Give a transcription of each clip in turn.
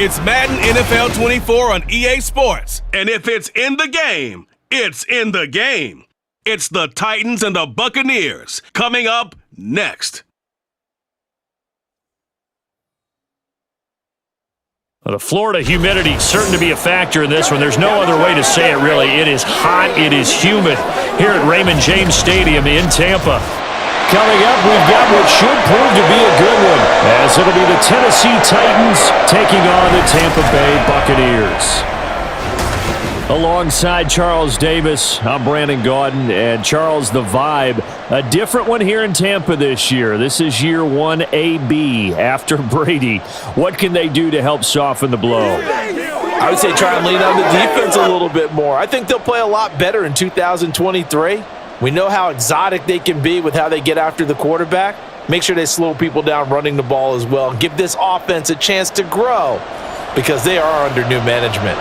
It's Madden NFL 24 on EA Sports. And if it's in the game, it's in the game. It's the Titans and the Buccaneers coming up next. Well, the Florida humidity is certain to be a factor in this one. There's no other way to say it, really. It is hot. It is humid here at Raymond James Stadium in Tampa. Coming up, we've got what should prove to be a good one, as it'll be the Tennessee Titans taking on the Tampa Bay Buccaneers. Alongside Charles Davis, I'm Brandon Gaudin, and Charles, the vibe, a different one here in Tampa this year. This is year 1 AB after Brady. What can they do to help soften the blow? I would say try and lean on the defense a little bit more. I think they'll play a lot better in 2023. We know how exotic they can be with how they get after the quarterback. Make sure they slow people down running the ball as well. Give this offense a chance to grow because they are under new management.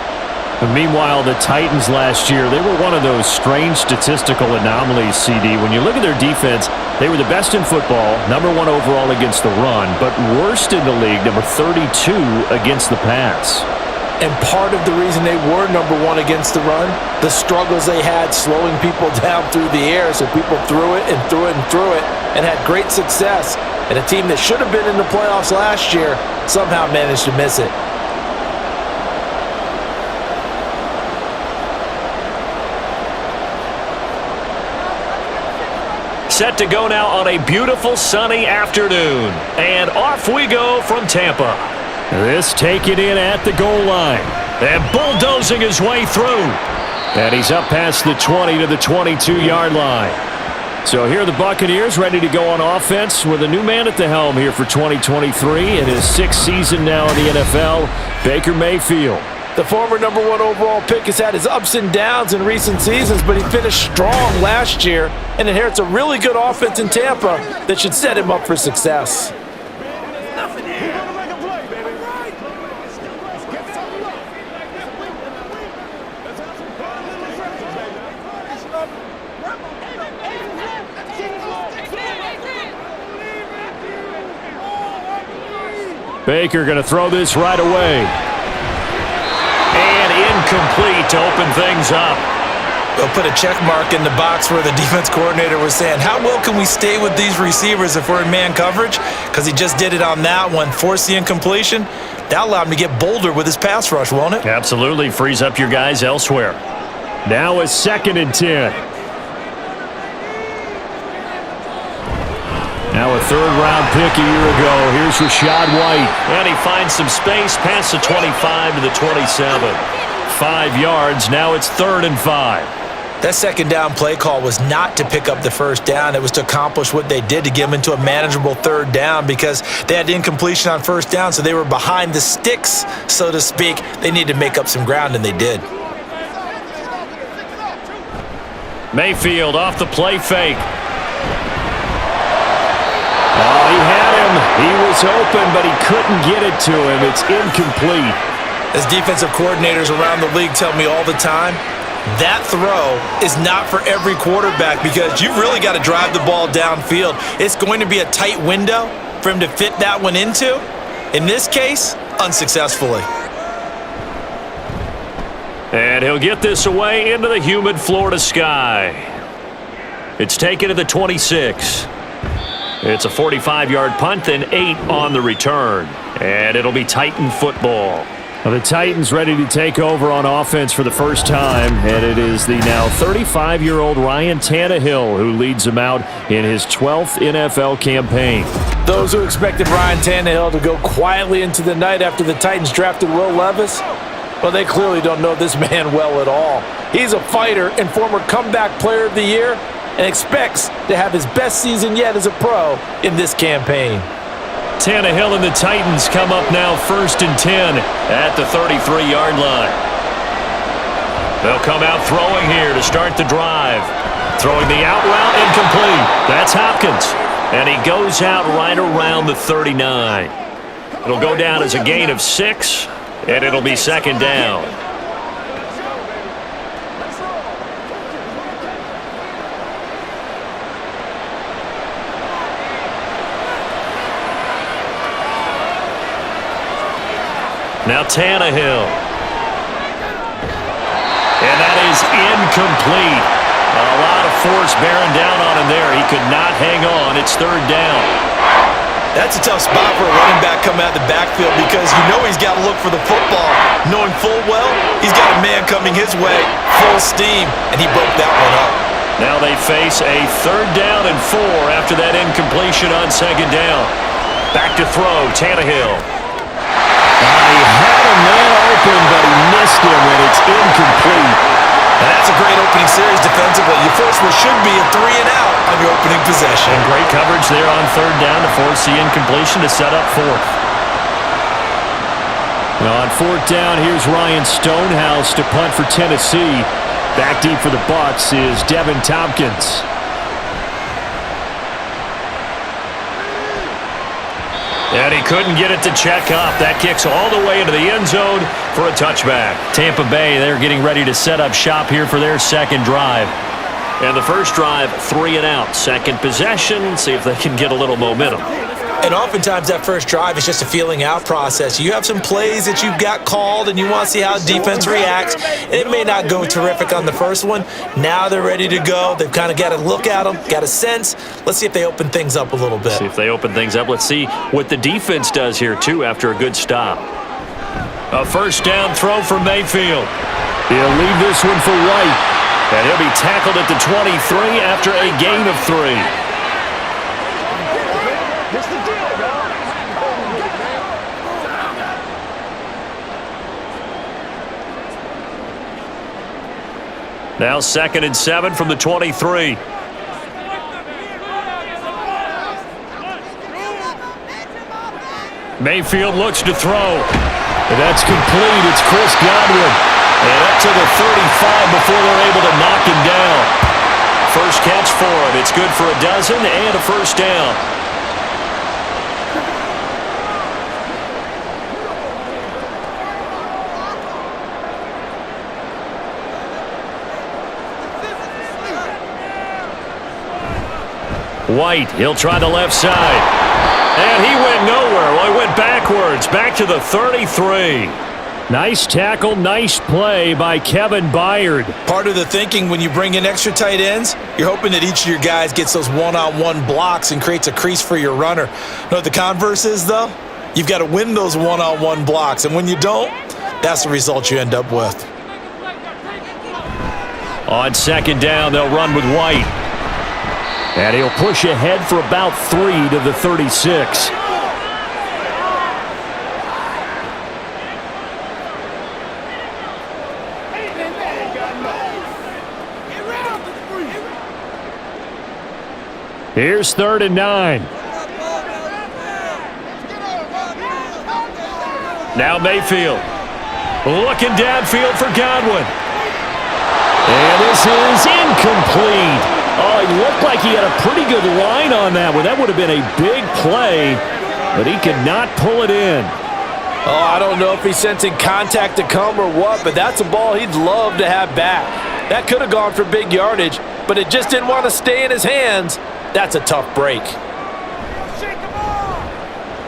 But meanwhile, the Titans last year, they were one of those strange statistical anomalies, CD. When you look at their defense, they were the best in football, #1 overall against the run, but worst in the league, number 32 against the pass. And part of the reason they were #1 against the run, the struggles they had slowing people down through the air, so people threw it and threw it and threw it and had great success. And a team that should have been in the playoffs last year somehow managed to miss it. Set to go now on a beautiful sunny afternoon. And off we go from Tampa. This taken in at the goal line. And bulldozing his way through. And he's up past the 20 to the 22-yard line. So here are the Buccaneers ready to go on offense with a new man at the helm here for 2023 in his 6th season now in the NFL, Baker Mayfield. The former #1 overall pick has had his ups and downs in recent seasons, but he finished strong last year and inherits a really good offense in Tampa that should set him up for success. Baker going to throw this right away. And incomplete to open things up. They'll put a check mark in the box where the defense coordinator was saying, how well can we stay with these receivers if we're in man coverage? Because he just did it on that one, forced the incompletion. That'll allow him to get bolder with his pass rush, won't it? Absolutely. Frees up your guys elsewhere. Now a 2nd and 10. Now a 3rd-round pick a year ago. Here's Rachaad White. And he finds some space past the 25 to the 27. 5 yards. Now it's 3rd and 5. That 2nd down play call was not to pick up the 1st down. It was to accomplish what they did to get them into a manageable 3rd down because they had incompletion on 1st down, so they were behind the sticks, so to speak. They needed to make up some ground, and they did. Mayfield off the play fake. Oh, he had him. He was open, but he couldn't get it to him. It's incomplete. As defensive coordinators around the league tell me all the time, that throw is not for every quarterback because you've really got to drive the ball downfield. It's going to be a tight window for him to fit that one into. In this case, unsuccessfully. And he'll get this away into the humid Florida sky. It's taken to the 26. It's a 45-yard punt, then 8 on the return. And it'll be Titan football. Well, the Titans ready to take over on offense for the first time, and it is the now 35-year-old Ryan Tannehill who leads them out in his 12th NFL campaign. Those who expected Ryan Tannehill to go quietly into the night after the Titans drafted Will Levis, well, they clearly don't know this man well at all. He's a fighter and former comeback player of the year and expects to have his best season yet as a pro in this campaign. Tannehill and the Titans come up now 1st and 10 at the 33-yard line. They'll come out throwing here to start the drive. Throwing the out route, incomplete. That's Hopkins. And he goes out right around the 39. It'll go down as a gain of 6, and it'll be 2nd down. Now Tannehill. And that is incomplete. A lot of force bearing down on him there. He could not hang on. It's third down. That's a tough spot for a running back coming out of the backfield because you know he's got to look for the football, knowing full well he's got a man coming his way, full steam, and he broke that one up. Now they face a third down and 4 after that incompletion on second down. Back to throw, Tannehill. He had a man open, but he missed him, and it's incomplete. And that's a great opening series defensively. Your first one should be a 3-and-out on your opening possession. And great coverage there on third down to force the incompletion to set up fourth. Now on fourth down, here's Ryan Stonehouse to punt for Tennessee. Back deep for the Bucs is Devin Tompkins. And he couldn't get it to check up. That kicks all the way into the end zone for a touchback. Tampa Bay, they're getting ready to set up shop here for their second drive. And the first drive, 3-and-out. Second possession, see if they can get a little momentum. And oftentimes that first drive is just a feeling out process. You have some plays that you've got called and you want to see how defense reacts. And it may not go terrific on the first one. Now they're ready to go. They've kind of got to look at them, got a sense. Let's see if they open things up a little bit. See if they open things up. Let's see what the defense does here, too, after a good stop. A first down throw for Mayfield. He'll leave this one for White. And he'll be tackled at the 23 after a gain of 3. Now 2nd and 7 from the 23. Mayfield looks to throw. And that's complete. It's Chris Godwin. And up to the 35 before they're able to knock him down. First catch for him. It's good for a dozen and a first down. White, he'll try the left side. And he went nowhere. Well, he went backwards, back to the 33. Nice tackle, nice play by Kevin Byard. Part of the thinking when you bring in extra tight ends, you're hoping that each of your guys gets those one-on-one blocks and creates a crease for your runner. You know what the converse is, though? You've got to win those one-on-one blocks, and when you don't, that's the result you end up with. On second down, they'll run with White. And he'll push ahead for about 3 to the 36. Here's 3rd and 9. Now Mayfield. Looking downfield for Godwin. And this is incomplete. Oh, he looked like he had a pretty good line on that one. That would have been a big play, but he could not pull it in. Oh, I don't know if he's sensing contact to come or what, but that's a ball he'd love to have back. That could have gone for big yardage, but it just didn't want to stay in his hands. That's a tough break.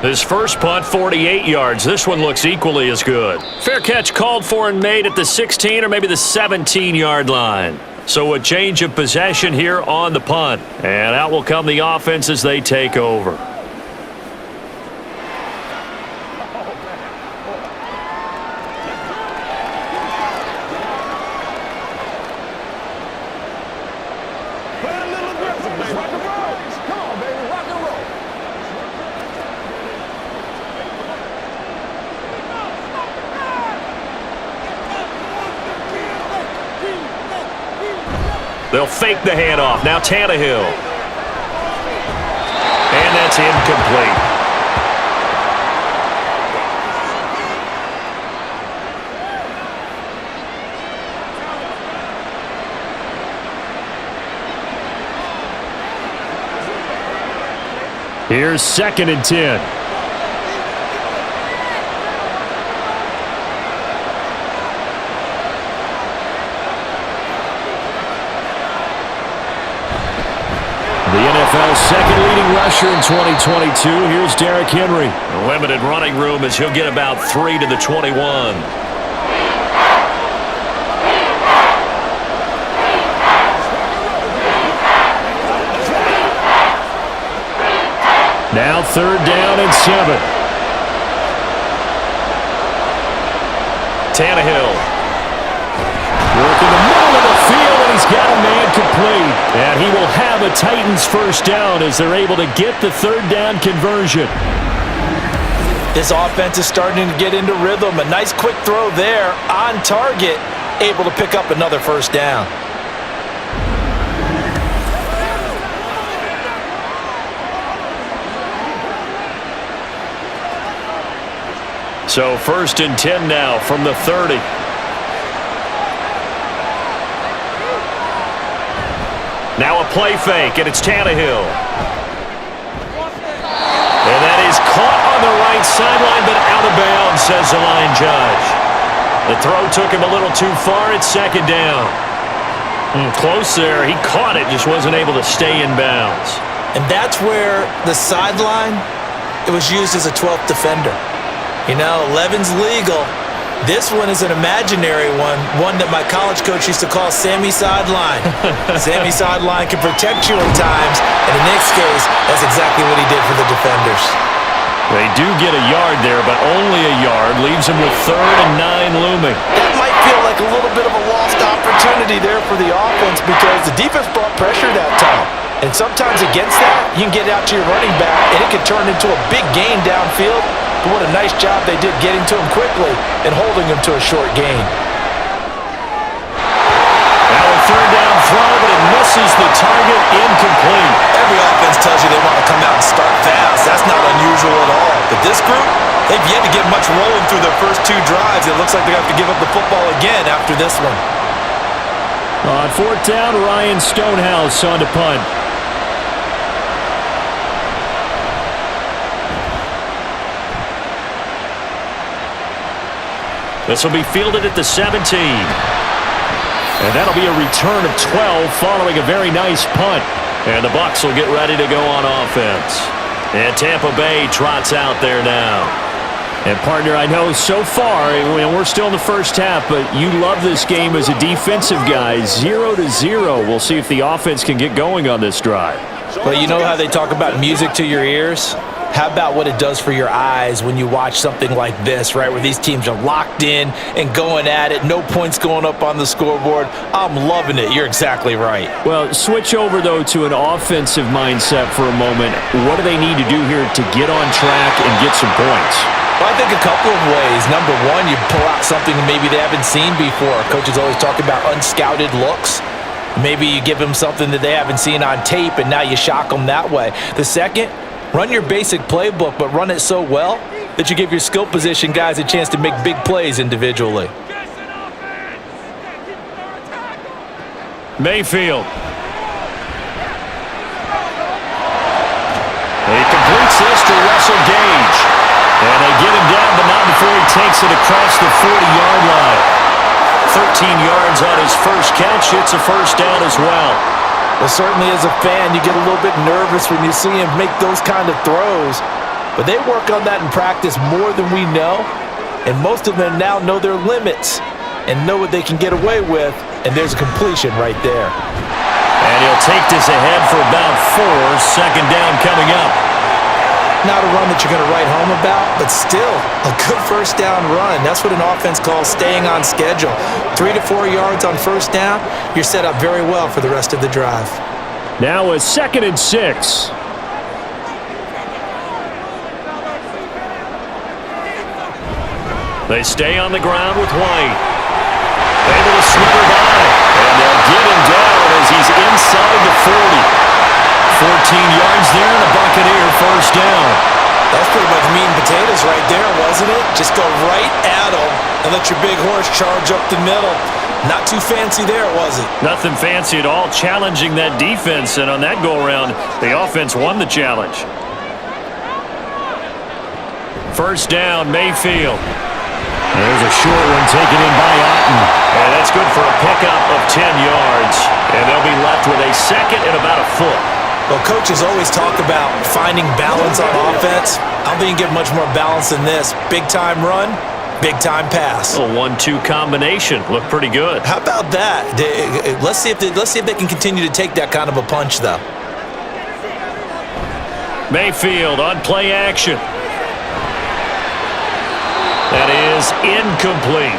His first punt, 48 yards. This one looks equally as good. Fair catch called for and made at the 16 or maybe the 17-yard line. So a change of possession here on the punt. And out will come the offense as they take over. They'll fake the handoff. Now Tannehill. And that's incomplete. Here's 2nd and 10. The NFL's second leading rusher in 2022. Here's Derrick Henry. A limited running room as he'll get about 3 to the 21. Now 3rd down and 7. Tannehill. Working the middle of the field, and he's got a man complete. And he will have a Titans first down as they're able to get the 3rd down conversion. This offense is starting to get into rhythm. A nice quick throw there on target, able to pick up another first down. So 1st and 10 now from the 30. Now a play fake, and it's Tannehill. And that is caught on the right sideline, but out of bounds, says the line judge. The throw took him a little too far. It's 2nd down. Close there. He caught it, just wasn't able to stay in bounds. And that's where the sideline, it was used as a 12th defender. You know, 11's legal. This one is an imaginary one that my college coach used to call Sammy Sideline. Sammy Sideline can protect you at times, and in this case, that's exactly what he did for the defenders. They do get a yard there, but only a yard. Leaves him with 3rd and 9 looming. That might feel like a little bit of a lost opportunity there for the offense because the defense brought pressure that time. And sometimes against that, you can get out to your running back, and it can turn into a big gain downfield. But what a nice job they did getting to him quickly and holding him to a short gain. Now a 3rd down throw, but it misses the target, incomplete. Every offense tells you they want to come out and start fast. That's not unusual at all. But this group, they've yet to get much rolling through their first 2 drives. It looks like they have to give up the football again after this one. On 4th down, Ryan Stonehouse on to punt. This will be fielded at the 17. And that'll be a return of 12 following a very nice punt. And the Bucs will get ready to go on offense. And Tampa Bay trots out there now. And, partner, I know so far, we're still in the first half, but you love this game as a defensive guy. 0-0. We'll see if the offense can get going on this drive. Well, you know how they talk about music to your ears? How about what it does for your eyes when you watch something like this, right, where these teams are locked in and going at it, no points going up on the scoreboard? I'm loving it. You're exactly right. Well, switch over, though, to an offensive mindset for a moment. What do they need to do here to get on track and get some points? Well, I think a couple of ways. Number one, you pull out something maybe they haven't seen before. Coaches always talk about unscouted looks. Maybe you give them something that they haven't seen on tape, and now you shock them that way. The second, run your basic playbook, but run it so well that you give your skill position guys a chance to make big plays individually. Mayfield. He completes this to Russell Gage. And they get him down, but not before he takes it across the 40-yard line. 13 yards on his first catch. It's a first down as well. Well, certainly as a fan, you get a little bit nervous when you see him make those kind of throws. But they work on that in practice more than we know. And most of them now know their limits and know what they can get away with. And there's a completion right there. And he'll take this ahead for about 4. 2nd down coming up. Not a run that you're going to write home about, but still a good first down run. That's what an offense calls staying on schedule. 3 to 4 yards on first down, you're set up very well for the rest of the drive. Now a 2nd and 6. They stay on the ground with White. Able to slither by, and they'll get him down as he's inside the 40. 14 yards there, and a Buccaneer first down. That's pretty much meat and potatoes right there, wasn't it? Just go right at them and let your big horse charge up the middle. Not too fancy there, was it? Nothing fancy at all, challenging that defense, and on that go-around, the offense won the challenge. First down, Mayfield. There's a short one taken in by Otten. And that's good for a pickup of 10 yards. And they'll be left with a 2nd and about a foot. Well, coaches always talk about finding balance on offense. I don't think you can get much more balance than this. Big-time run, big-time pass. A 1-2 combination. Looked pretty good. How about that? Let's see if they can continue to take that kind of a punch, though. Mayfield on play action. That is incomplete.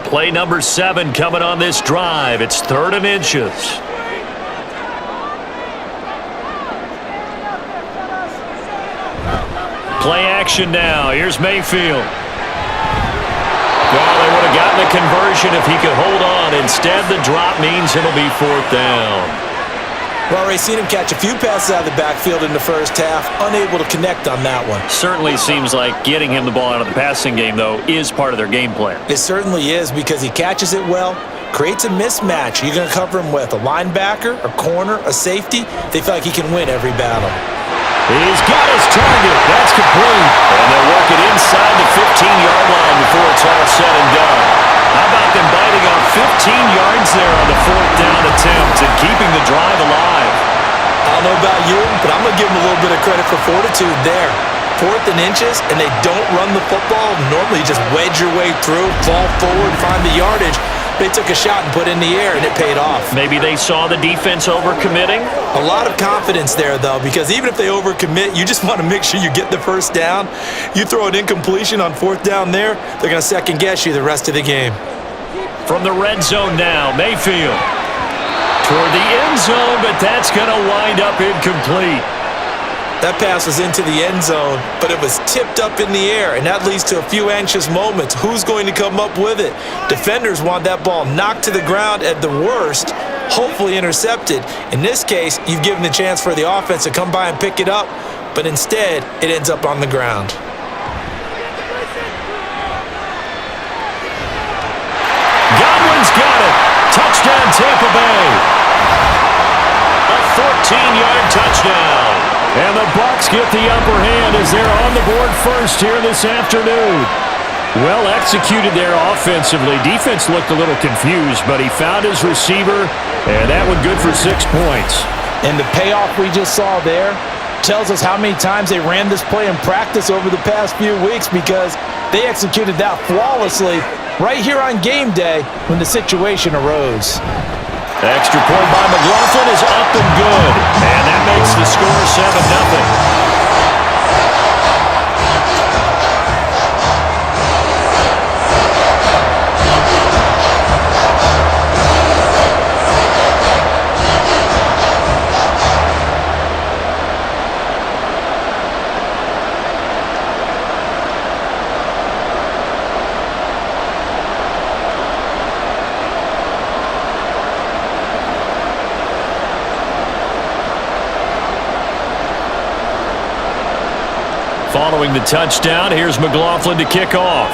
Play number 7 coming on this drive. It's 3rd and inches. Play action now. Here's Mayfield. Well, they would have gotten the conversion if he could hold on. Instead, the drop means it'll be 4th down. Well, Ray, seen him catch a few passes out of the backfield in the first half, unable to connect on that one. Certainly seems like getting him the ball out of the passing game, though, is part of their game plan. It certainly is because he catches it well, creates a mismatch. You're going to cover him with a linebacker, a corner, a safety. They feel like he can win every battle. He's got his target. That's complete. And they'll work it inside the 15-yard line before it's all said and done. How about them biting off 15 yards there on the 4th down attempt and keeping the drive alive? I don't know about you, but I'm going to give them a little bit of credit for fortitude there. 4th and inches, and they don't run the football. Normally, you just wedge your way through, fall forward, find the yardage. They took a shot and put it in the air, and it paid off. Maybe they saw the defense overcommitting? A lot of confidence there, though, because even if they overcommit, you just want to make sure you get the first down. You throw an incompletion on 4th down there, they're going to second-guess you the rest of the game. From the red zone now, Mayfield. Toward the end zone, but that's going to wind up incomplete. That pass was into the end zone, but it was tipped up in the air, and that leads to a few anxious moments. Who's going to come up with it? Defenders want that ball knocked to the ground at the worst, hopefully intercepted. In this case, you've given the chance for the offense to come by and pick it up, but instead, it ends up on the ground. Godwin's got it. Touchdown, Tampa Bay. A 14-yard touchdown. And the Bucs get the upper hand as they're on the board first here this afternoon. Well executed there offensively. Defense looked a little confused, but he found his receiver, and that one good for 6 points. And the payoff we just saw there tells us how many times they ran this play in practice over the past few weeks, because they executed that flawlessly right here on game day when the situation arose. Extra point by McLaughlin is up and good. And that makes the score 7-0. Following the touchdown, here's McLaughlin to kick off.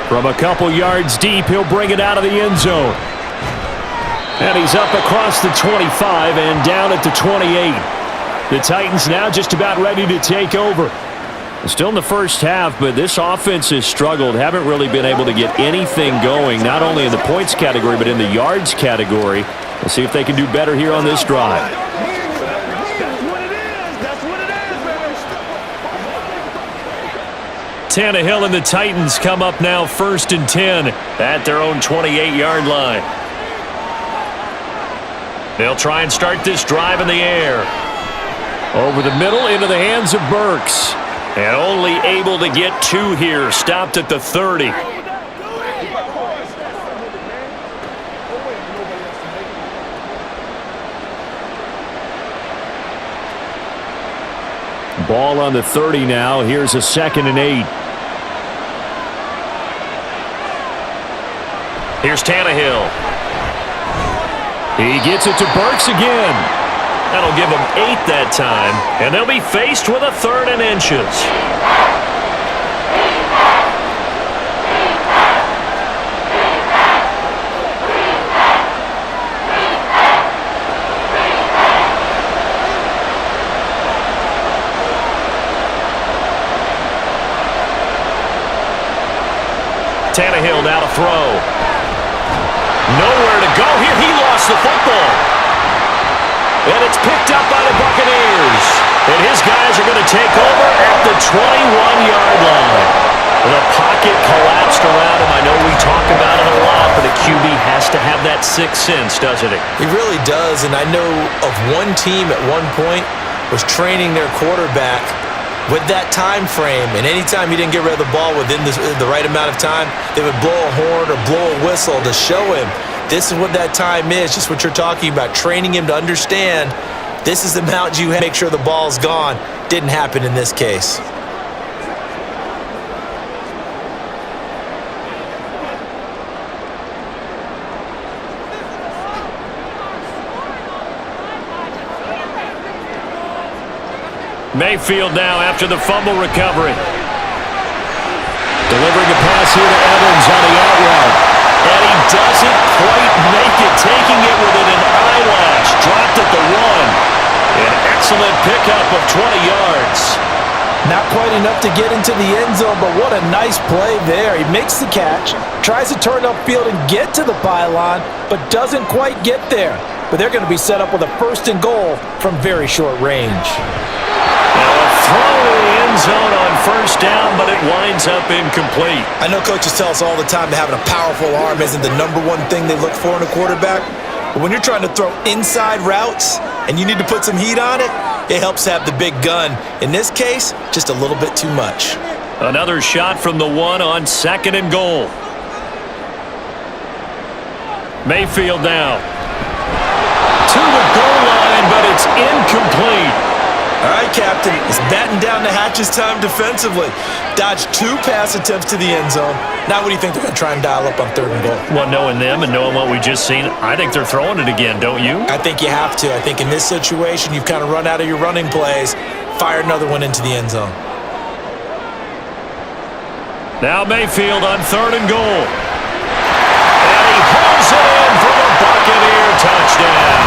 From a couple yards deep, he'll bring it out of the end zone. And he's up across the 25 and down at the 28. The Titans now just about ready to take over. Still in the first half, but this offense has struggled. Haven't really been able to get anything going, not only in the points category, but in the yards category. We'll see if they can do better here on this drive. Tannehill and the Titans come up now 1st and 10 at their own 28-yard line. They'll try and start this drive in the air. Over the middle into the hands of Burks. And only able to get 2 here. Stopped at the 30. Ball on the 30 now. Here's a 2nd and 8. Here's Tannehill. He gets it to Burks again. That'll give them 8 that time, and they'll be faced with a 3rd and inches. Tannehill now to throw. Nowhere to go here. He lost the football. And it's picked up by the Buccaneers. And his guys are going to take over at the 21-yard line. The pocket collapsed around him. I know we talk about it a lot, but a QB has to have that sixth sense, doesn't it? He really does, and I know of one team at one point was training their quarterback with that time frame, and anytime he didn't get rid of the ball within the right amount of time, they would blow a horn or blow a whistle to show him this is what that time is, just what you're talking about, training him to understand this is the amount you have to make sure the ball's gone. Didn't happen in this case. Mayfield now after the fumble recovery. Delivering a pass here to Evans on the out route. And he doesn't quite make it, taking it within an eyelash. Dropped at the 1. An excellent pickup of 20 yards. Not quite enough to get into the end zone, but what a nice play there. He makes the catch, tries to turn upfield and get to the pylon, but doesn't quite get there. But they're going to be set up with a 1st and goal from very short range. Throw in the end zone on 1st down, but it winds up incomplete. I know coaches tell us all the time that having a powerful arm isn't the #1 thing they look for in a quarterback. But when you're trying to throw inside routes and you need to put some heat on it, it helps have the big gun. In this case, just a little bit too much. Another shot from the 1 on 2nd and goal. Mayfield now. To the goal line, but it's incomplete. All right, Captain, it's batting down the hatches time defensively. Dodged 2 pass attempts to the end zone. Now what do you think they're going to try and dial up on 3rd and goal? Well, knowing them and knowing what we just seen, I think they're throwing it again, don't you? I think you have to. I think in this situation, you've kind of run out of your running plays. Fire another one into the end zone. Now Mayfield on 3rd and goal. And he hauls it in for the Buccaneer touchdown.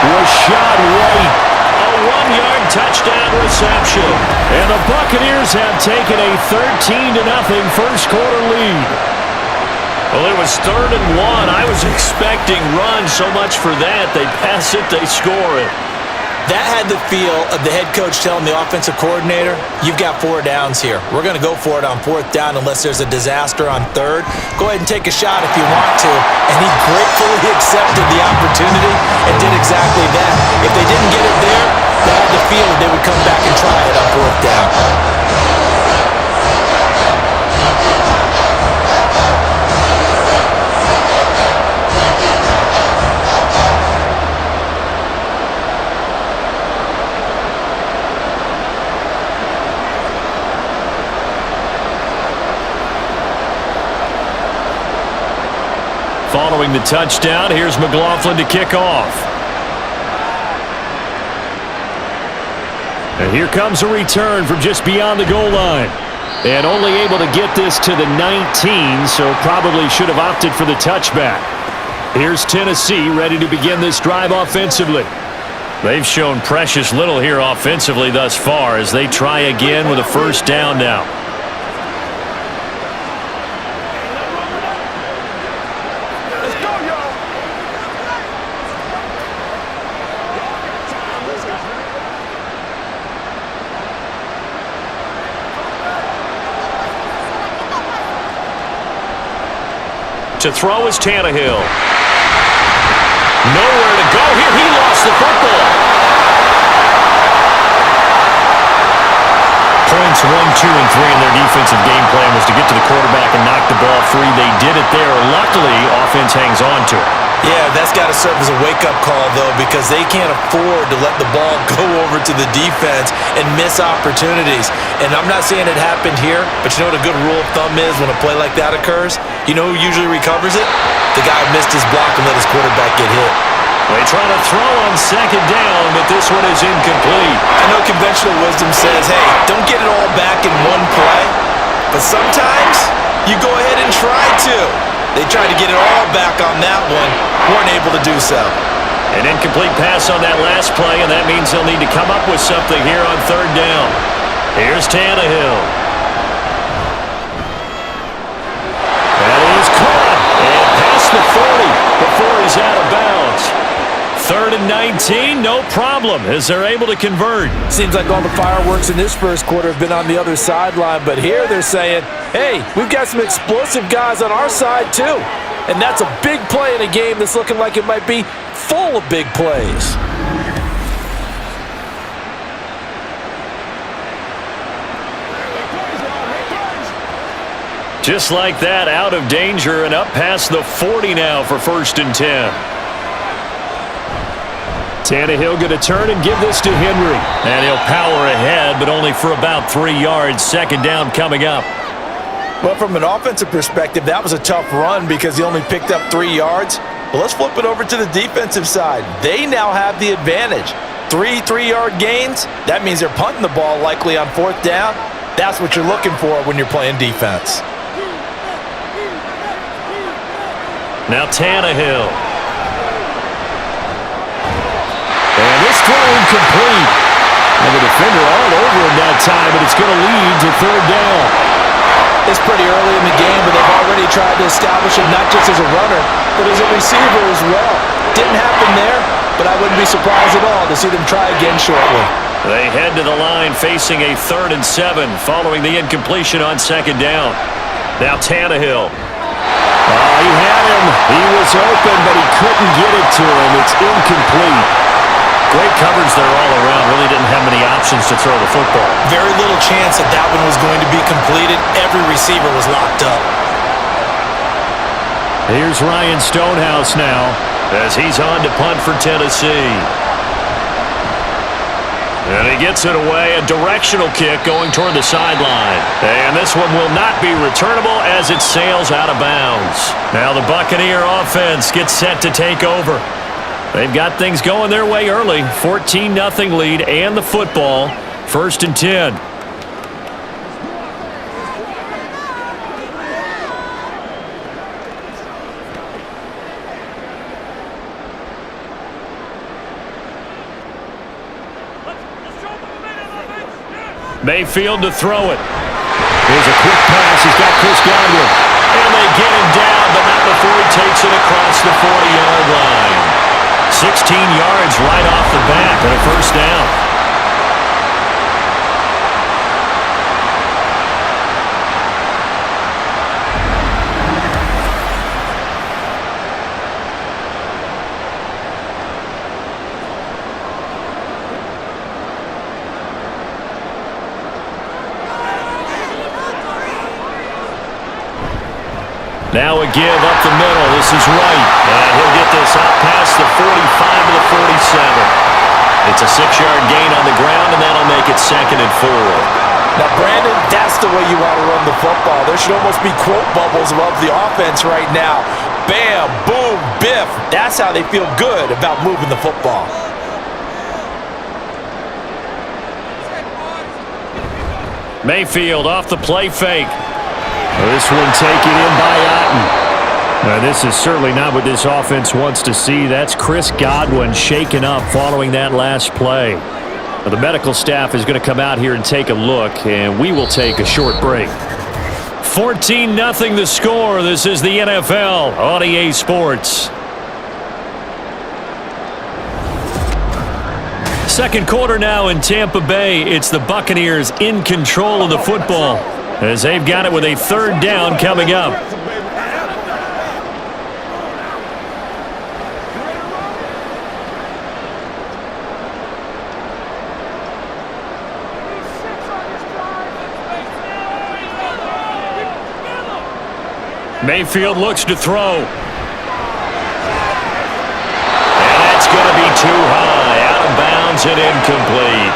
Was shot right. A 1-yard touchdown reception. And the Buccaneers have taken a 13-0 first quarter lead. Well, it was 3rd and 1. I was expecting run, so much for that. They pass it, they score it. That had the feel of the head coach telling the offensive coordinator, you've got 4 downs here. We're going to go for it on 4th down unless there's a disaster on 3rd. Go ahead and take a shot if you want to. And he gratefully accepted the opportunity and did exactly that. If they didn't get it there, they had the feel that they would come back and try it on 4th down. Following the touchdown, here's McLaughlin to kick off. And here comes a return from just beyond the goal line. And only able to get this to the 19, so probably should have opted for the touchback. Here's Tennessee ready to begin this drive offensively. They've shown precious little here offensively thus far as they try again with a 1st down now. To throw is Tannehill. Nowhere to go here. He lost the football. Points 1, 2, and 3 in their defensive game plan was to get to the quarterback and knock the ball free. They did it there. Luckily, offense hangs on to it. Yeah, that's got to serve as a wake-up call, though, because they can't afford to let the ball go over to the defense and miss opportunities. And I'm not saying it happened here, but you know what a good rule of thumb is when a play like that occurs? You know who usually recovers it? The guy who missed his block and let his quarterback get hit. They try to throw on 2nd down, but this one is incomplete. I know conventional wisdom says, hey, don't get it all back in one play, but sometimes you go ahead and try to. They tried to get it all back on that one, weren't able to do so. An incomplete pass on that last play, and that means they'll need to come up with something here on 3rd down. Here's Tannehill. is out of bounds. 3rd and 19, no problem, as they're able to convert. Seems like all the fireworks in this first quarter have been on the other sideline, but here they're saying, hey, we've got some explosive guys on our side too. And that's a big play in a game that's looking like it might be full of big plays. Just like that, out of danger and up past the 40 now for 1st and 10. Tannehill going to turn and give this to Henry. And he'll power ahead, but only for about 3 yards. 2nd down coming up. Well, from an offensive perspective, that was a tough run because he only picked up 3 yards. But let's flip it over to the defensive side. They now have the advantage. 3 3-yard gains, that means they're punting the ball likely on 4th down. That's what you're looking for when you're playing defense. Now Tannehill. And this throw incomplete. And the defender all over him that time, but it's going to lead to 3rd down. It's pretty early in the game, but they've already tried to establish him not just as a runner, but as a receiver as well. Didn't happen there, but I wouldn't be surprised at all to see them try again shortly. They head to the line facing a 3rd and 7 following the incompletion on 2nd down. Now Tannehill. He had him. He was open, but he couldn't get it to him. It's incomplete. Great coverage there all around. Really didn't have many options to throw the football. Very little chance that that one was going to be completed. Every receiver was locked up. Here's Ryan Stonehouse now as he's on to punt for Tennessee. And he gets it away, a directional kick going toward the sideline. And this one will not be returnable as it sails out of bounds. Now the Buccaneer offense gets set to take over. They've got things going their way early. 14-0 lead and the football. 1st and 10. Mayfield to throw it. Here's a quick pass. He's got Chris Godwin. And they get him down, but not before he takes it across the 40-yard line. 16 yards right off the bat and a 1st down. Now a give up the middle. This is Wright. And he'll get this out past the 45 to the 47. It's a 6-yard gain on the ground, and that'll make it 2nd and 4. Now, Brandon, that's the way you want to run the football. There should almost be quote bubbles above the offense right now. Bam, boom, biff. That's how they feel good about moving the football. Mayfield off the play fake. This one taken in by Otten. Now, this is certainly not what this offense wants to see. That's Chris Godwin shaken up following that last play. Now, the medical staff is going to come out here and take a look, and we will take a short break. 14-0 the score. This is the NFL on EA Sports. Second quarter now in Tampa Bay. It's the Buccaneers in control of the football as they've got it with a 3rd down coming up. Mayfield looks to throw. And that's going to be too high, out of bounds and incomplete.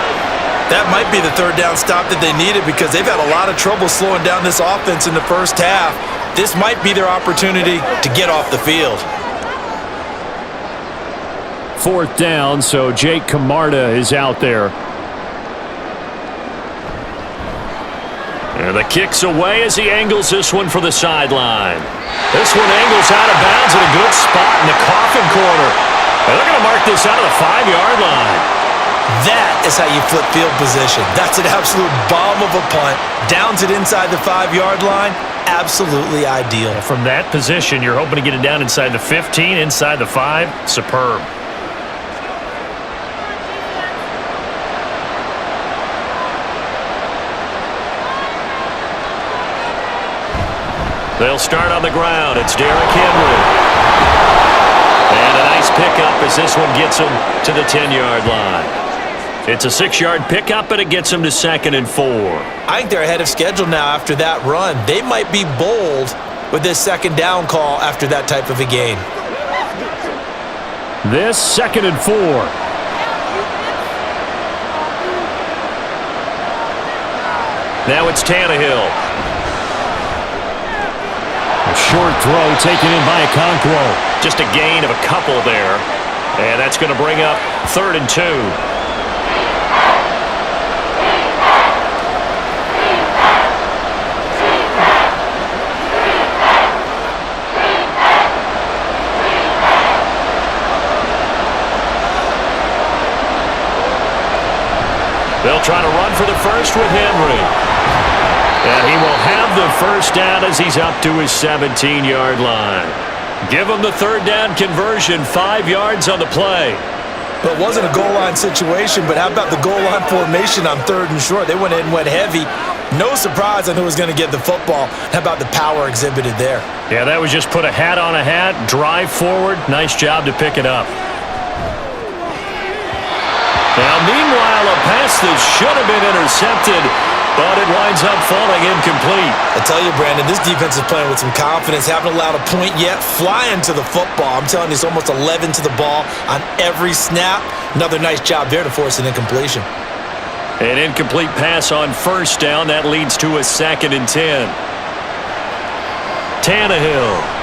That might be the 3rd down stop that they needed because they've had a lot of trouble slowing down this offense in the first half. This might be their opportunity to get off the field. 4th down, so Jake Camarda is out there. And the kick's away as he angles this one for the sideline. This one angles out of bounds at a good spot in the coffin corner. And they're going to mark this out of the 5-yard line. That is how you flip field position. That's an absolute bomb of a punt. Downs it inside the 5-yard line, absolutely ideal. From that position, you're hoping to get it down inside the 15, inside the 5. Superb. They'll start on the ground. It's Derrick Henry. And a nice pickup as this one gets him to the 10-yard line. It's a 6-yard pickup, and it gets him to 2nd and 4. I think they're ahead of schedule now after that run. They might be bold with this 2nd down call after that type of a game. This 2nd and 4. Now it's Tannehill. A short throw taken in by Okonkwo. Just a gain of a couple there. And that's going to bring up 3rd and 2. They'll try to run for the first with Henry. And he will have the first down as he's up to his 17-yard line. Give him the 3rd down conversion, 5 yards on the play. But it wasn't a goal line situation, but how about the goal line formation on 3rd and short? They went in and went heavy. No surprise on who was going to get the football. How about the power exhibited there? Yeah, that was just put a hat on a hat, drive forward. Nice job to pick it up. Now, meanwhile, a pass that should have been intercepted, but it winds up falling incomplete. I tell you, Brandon, this defense is playing with some confidence. Haven't allowed a point yet. Flying to the football. I'm telling you, it's almost 11 to the ball on every snap. Another nice job there to force an incompletion. An incomplete pass on 1st down. That leads to a 2nd and 10. Tannehill.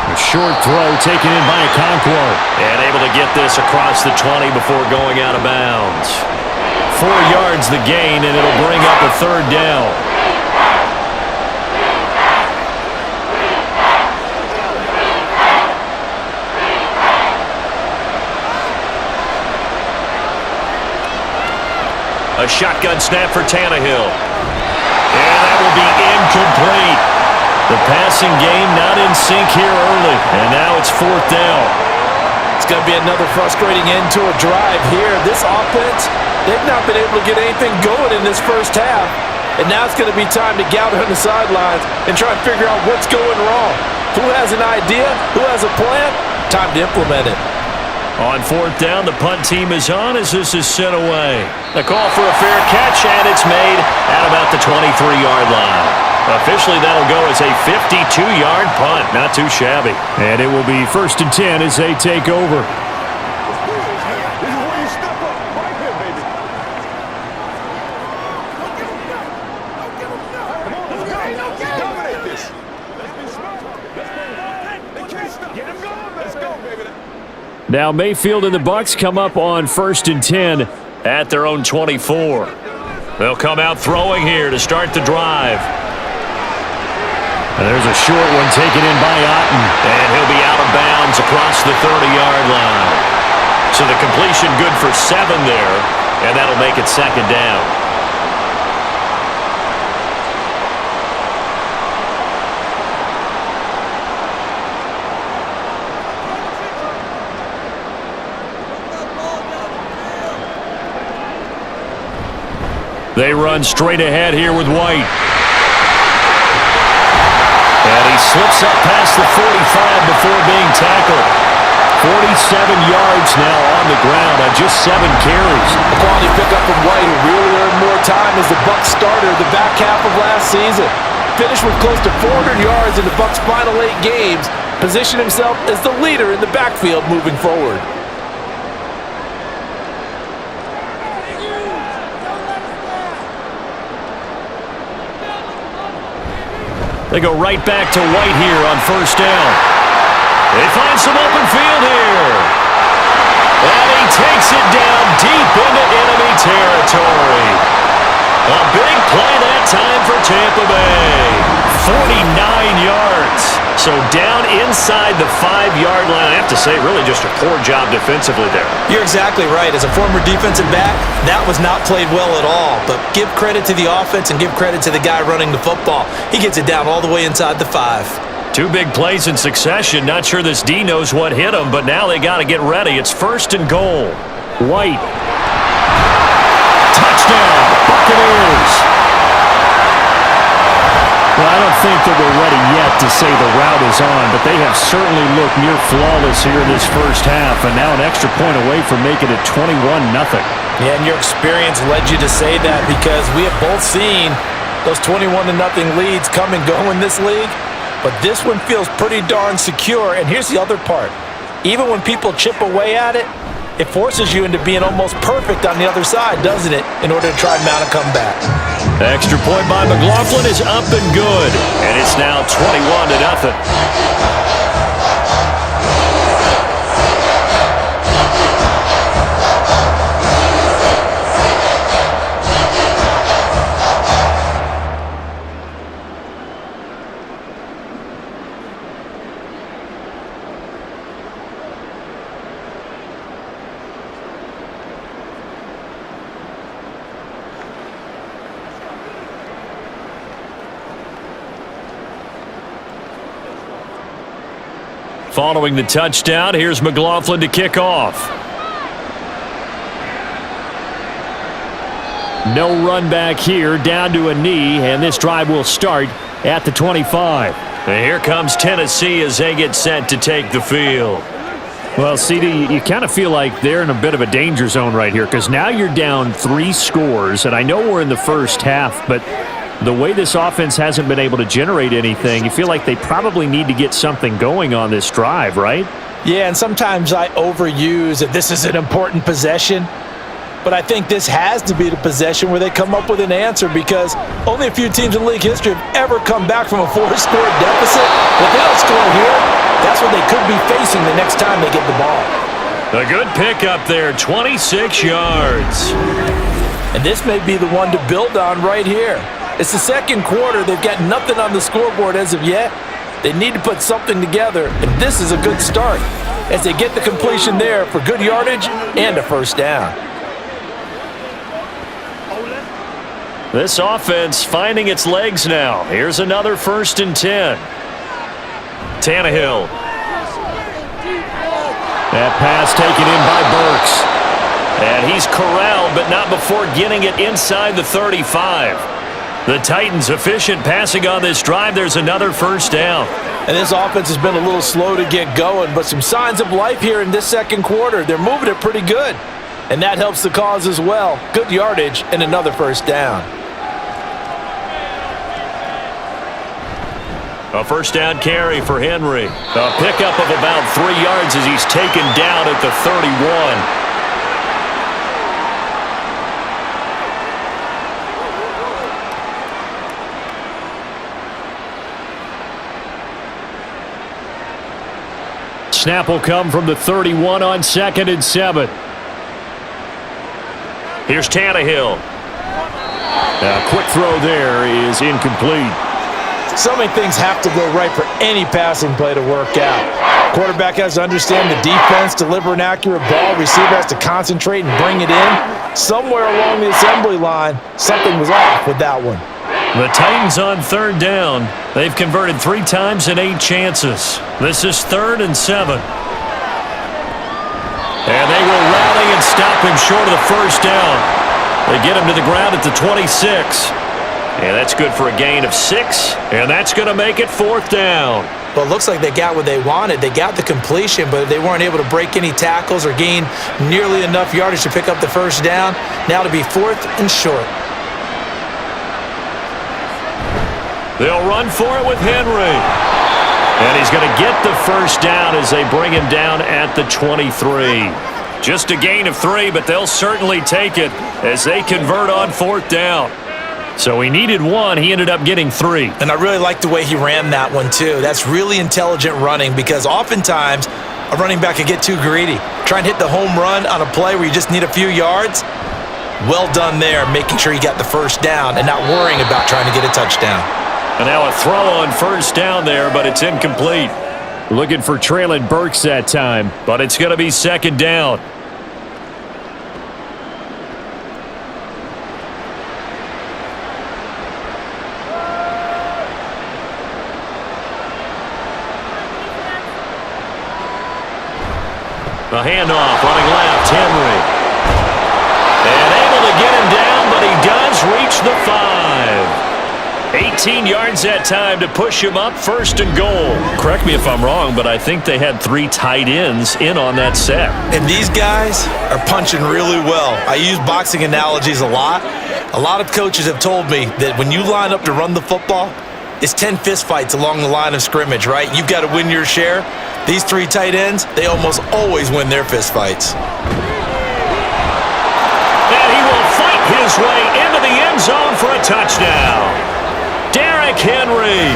A short throw taken in by Okonkwo. And able to get this across the 20 before going out of bounds. 4 yards the gain, and it'll bring up a 3rd down. A shotgun snap for Tannehill. And that will be incomplete. The passing game not in sync here early. And now it's 4th down. It's going to be another frustrating end to a drive here. This offense, they've not been able to get anything going in this first half. And now it's going to be time to gather on the sidelines and try and figure out what's going wrong. Who has an idea? Who has a plan? Time to implement it. On 4th down, the punt team is on as this is sent away. The call for a fair catch, and it's made at about the 23-yard line. Officially, that'll go as a 52-yard punt. Not too shabby. And it will be 1st and 10 as they take over. Now Mayfield and the Bucs come up on 1st and 10 at their own 24. They'll come out throwing here to start the drive. And there's a short one taken in by Otten. And he'll be out of bounds across the 30-yard line. So the completion good for 7 there, and that'll make it 2nd down. They run straight ahead here with White. And he slips up past the 45 before being tackled. 47 yards now on the ground on just 7 carries. A quality pickup from White, who really earned more time as the Bucs starter the back half of last season. Finished with close to 400 yards in the Bucs' final 8 games. Positioned himself as the leader in the backfield moving forward. They go right back to White here on 1st down. They find some open field here. And he takes it down deep into enemy territory. A big play that time for Tampa Bay. 49 yards. So down inside the 5-yard line. I have to say, really just a poor job defensively there. You're exactly right. As a former defensive back, that was not played well at all. But give credit to the offense and give credit to the guy running the football. He gets it down all the way inside the 5. 2 big plays in succession. Not sure this D knows what hit him, but now they got to get ready. It's 1st and goal. White. Touchdown, Buccaneers. Well, I don't think that we're ready yet to say the route is on, but they have certainly looked near flawless here in this first half, and now an extra point away from making it 21-0. Yeah, and your experience led you to say that because we have both seen those 21-0 leads come and go in this league, but this one feels pretty darn secure. And here's the other part. Even when people chip away at it, it forces you into being almost perfect on the other side, doesn't it, in order to try and mount a comeback. The extra point by McLaughlin is up and good, and it's now 21-0. Following the touchdown, here's McLaughlin to kick off. No run back here, down to a knee, and this drive will start at the 25. And here comes Tennessee as they get set to take the field. Well, CD, you kind of feel like they're in a bit of a danger zone right here because now you're down 3 scores, and I know we're in the first half, but the way this offense hasn't been able to generate anything, you feel like they probably need to get something going on this drive, right? Yeah, and sometimes I overuse that this is an important possession, but I think this has to be the possession where they come up with an answer because only a few teams in league history have ever come back from a 4-score deficit. If they don't score here, that's what they could be facing the next time they get the ball. A good pickup there, 26 yards. And this may be the one to build on right here. It's the second quarter. They've got nothing on the scoreboard as of yet. They need to put something together, and this is a good start as they get the completion there for good yardage and a first down. This offense finding its legs now. Here's another 1st and 10. Tannehill. That pass taken in by Burks. And he's corralled, but not before getting it inside the 35. The Titans efficient passing on this drive. There's another 1st down. And this offense has been a little slow to get going, but some signs of life here in this second quarter. They're moving it pretty good, and that helps the cause as well. Good yardage and another 1st down. A 1st down carry for Henry. A pickup of about 3 yards as he's taken down at the 31. Snap will come from the 31 on 2nd and 7. Here's Tannehill. A quick throw there is incomplete. So many things have to go right for any passing play to work out. Quarterback has to understand the defense, deliver an accurate ball. Receiver has to concentrate and bring it in. Somewhere along the assembly line, something was off with that one. The Titans on 3rd down. They've converted 3 times in 8 chances. This is 3rd and 7. And they will rally and stop him short of the 1st down. They get him to the ground at the 26. And that's good for a gain of 6. And that's going to make it 4th down. Well, it looks like they got what they wanted. They got the completion, but they weren't able to break any tackles or gain nearly enough yardage to pick up the 1st down. Now to be 4th and short. They'll run for it with Henry. And he's going to get the 1st down as they bring him down at the 23. Just a gain of 3, but they'll certainly take it as they convert on 4th down. So he needed 1. He ended up getting 3. And I really like the way he ran that one, too. That's really intelligent running because oftentimes a running back can get too greedy. Try and hit the home run on a play where you just need a few yards. Well done there, making sure you got the 1st down and not worrying about trying to get a touchdown. And now a throw on first down there, but it's incomplete. Looking for Traylon Burks that time. But it's going to be second down. A handoff, running left, Henry. And able to get him down, but he does reach the 5. 18 yards that time to push him up, first and goal. Correct me if I'm wrong, but I think they had 3 tight ends in on that set. And these guys are punching really well. I use boxing analogies a lot. A lot of coaches have told me that when you line up to run the football, it's 10 fistfights along the line of scrimmage, right? You've got to win your share. These 3 tight ends, they almost always win their fistfights. And he will fight his way into the end zone for a touchdown. Derrick Henry,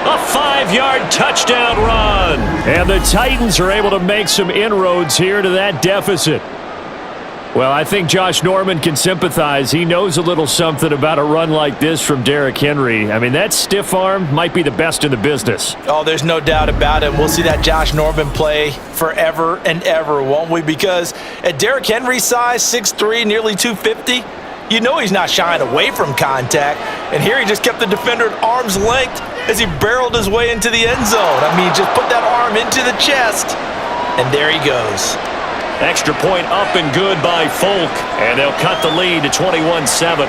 a 5-yard touchdown run. And the Titans are able to make some inroads here to that deficit. Well, I think Josh Norman can sympathize. He knows a little something about a run like this from Derrick Henry. I mean, that stiff arm might be the best in the business. Oh, there's no doubt about it. We'll see that Josh Norman play forever and ever, won't we? Because at Derrick Henry's size, 6'3", nearly 250, you know he's not shying away from contact. And here he just kept the defender at arm's length as he barreled his way into the end zone. I mean, just put that arm into the chest, and there he goes. Extra point up and good by Folk, and they'll cut the lead to 21-7.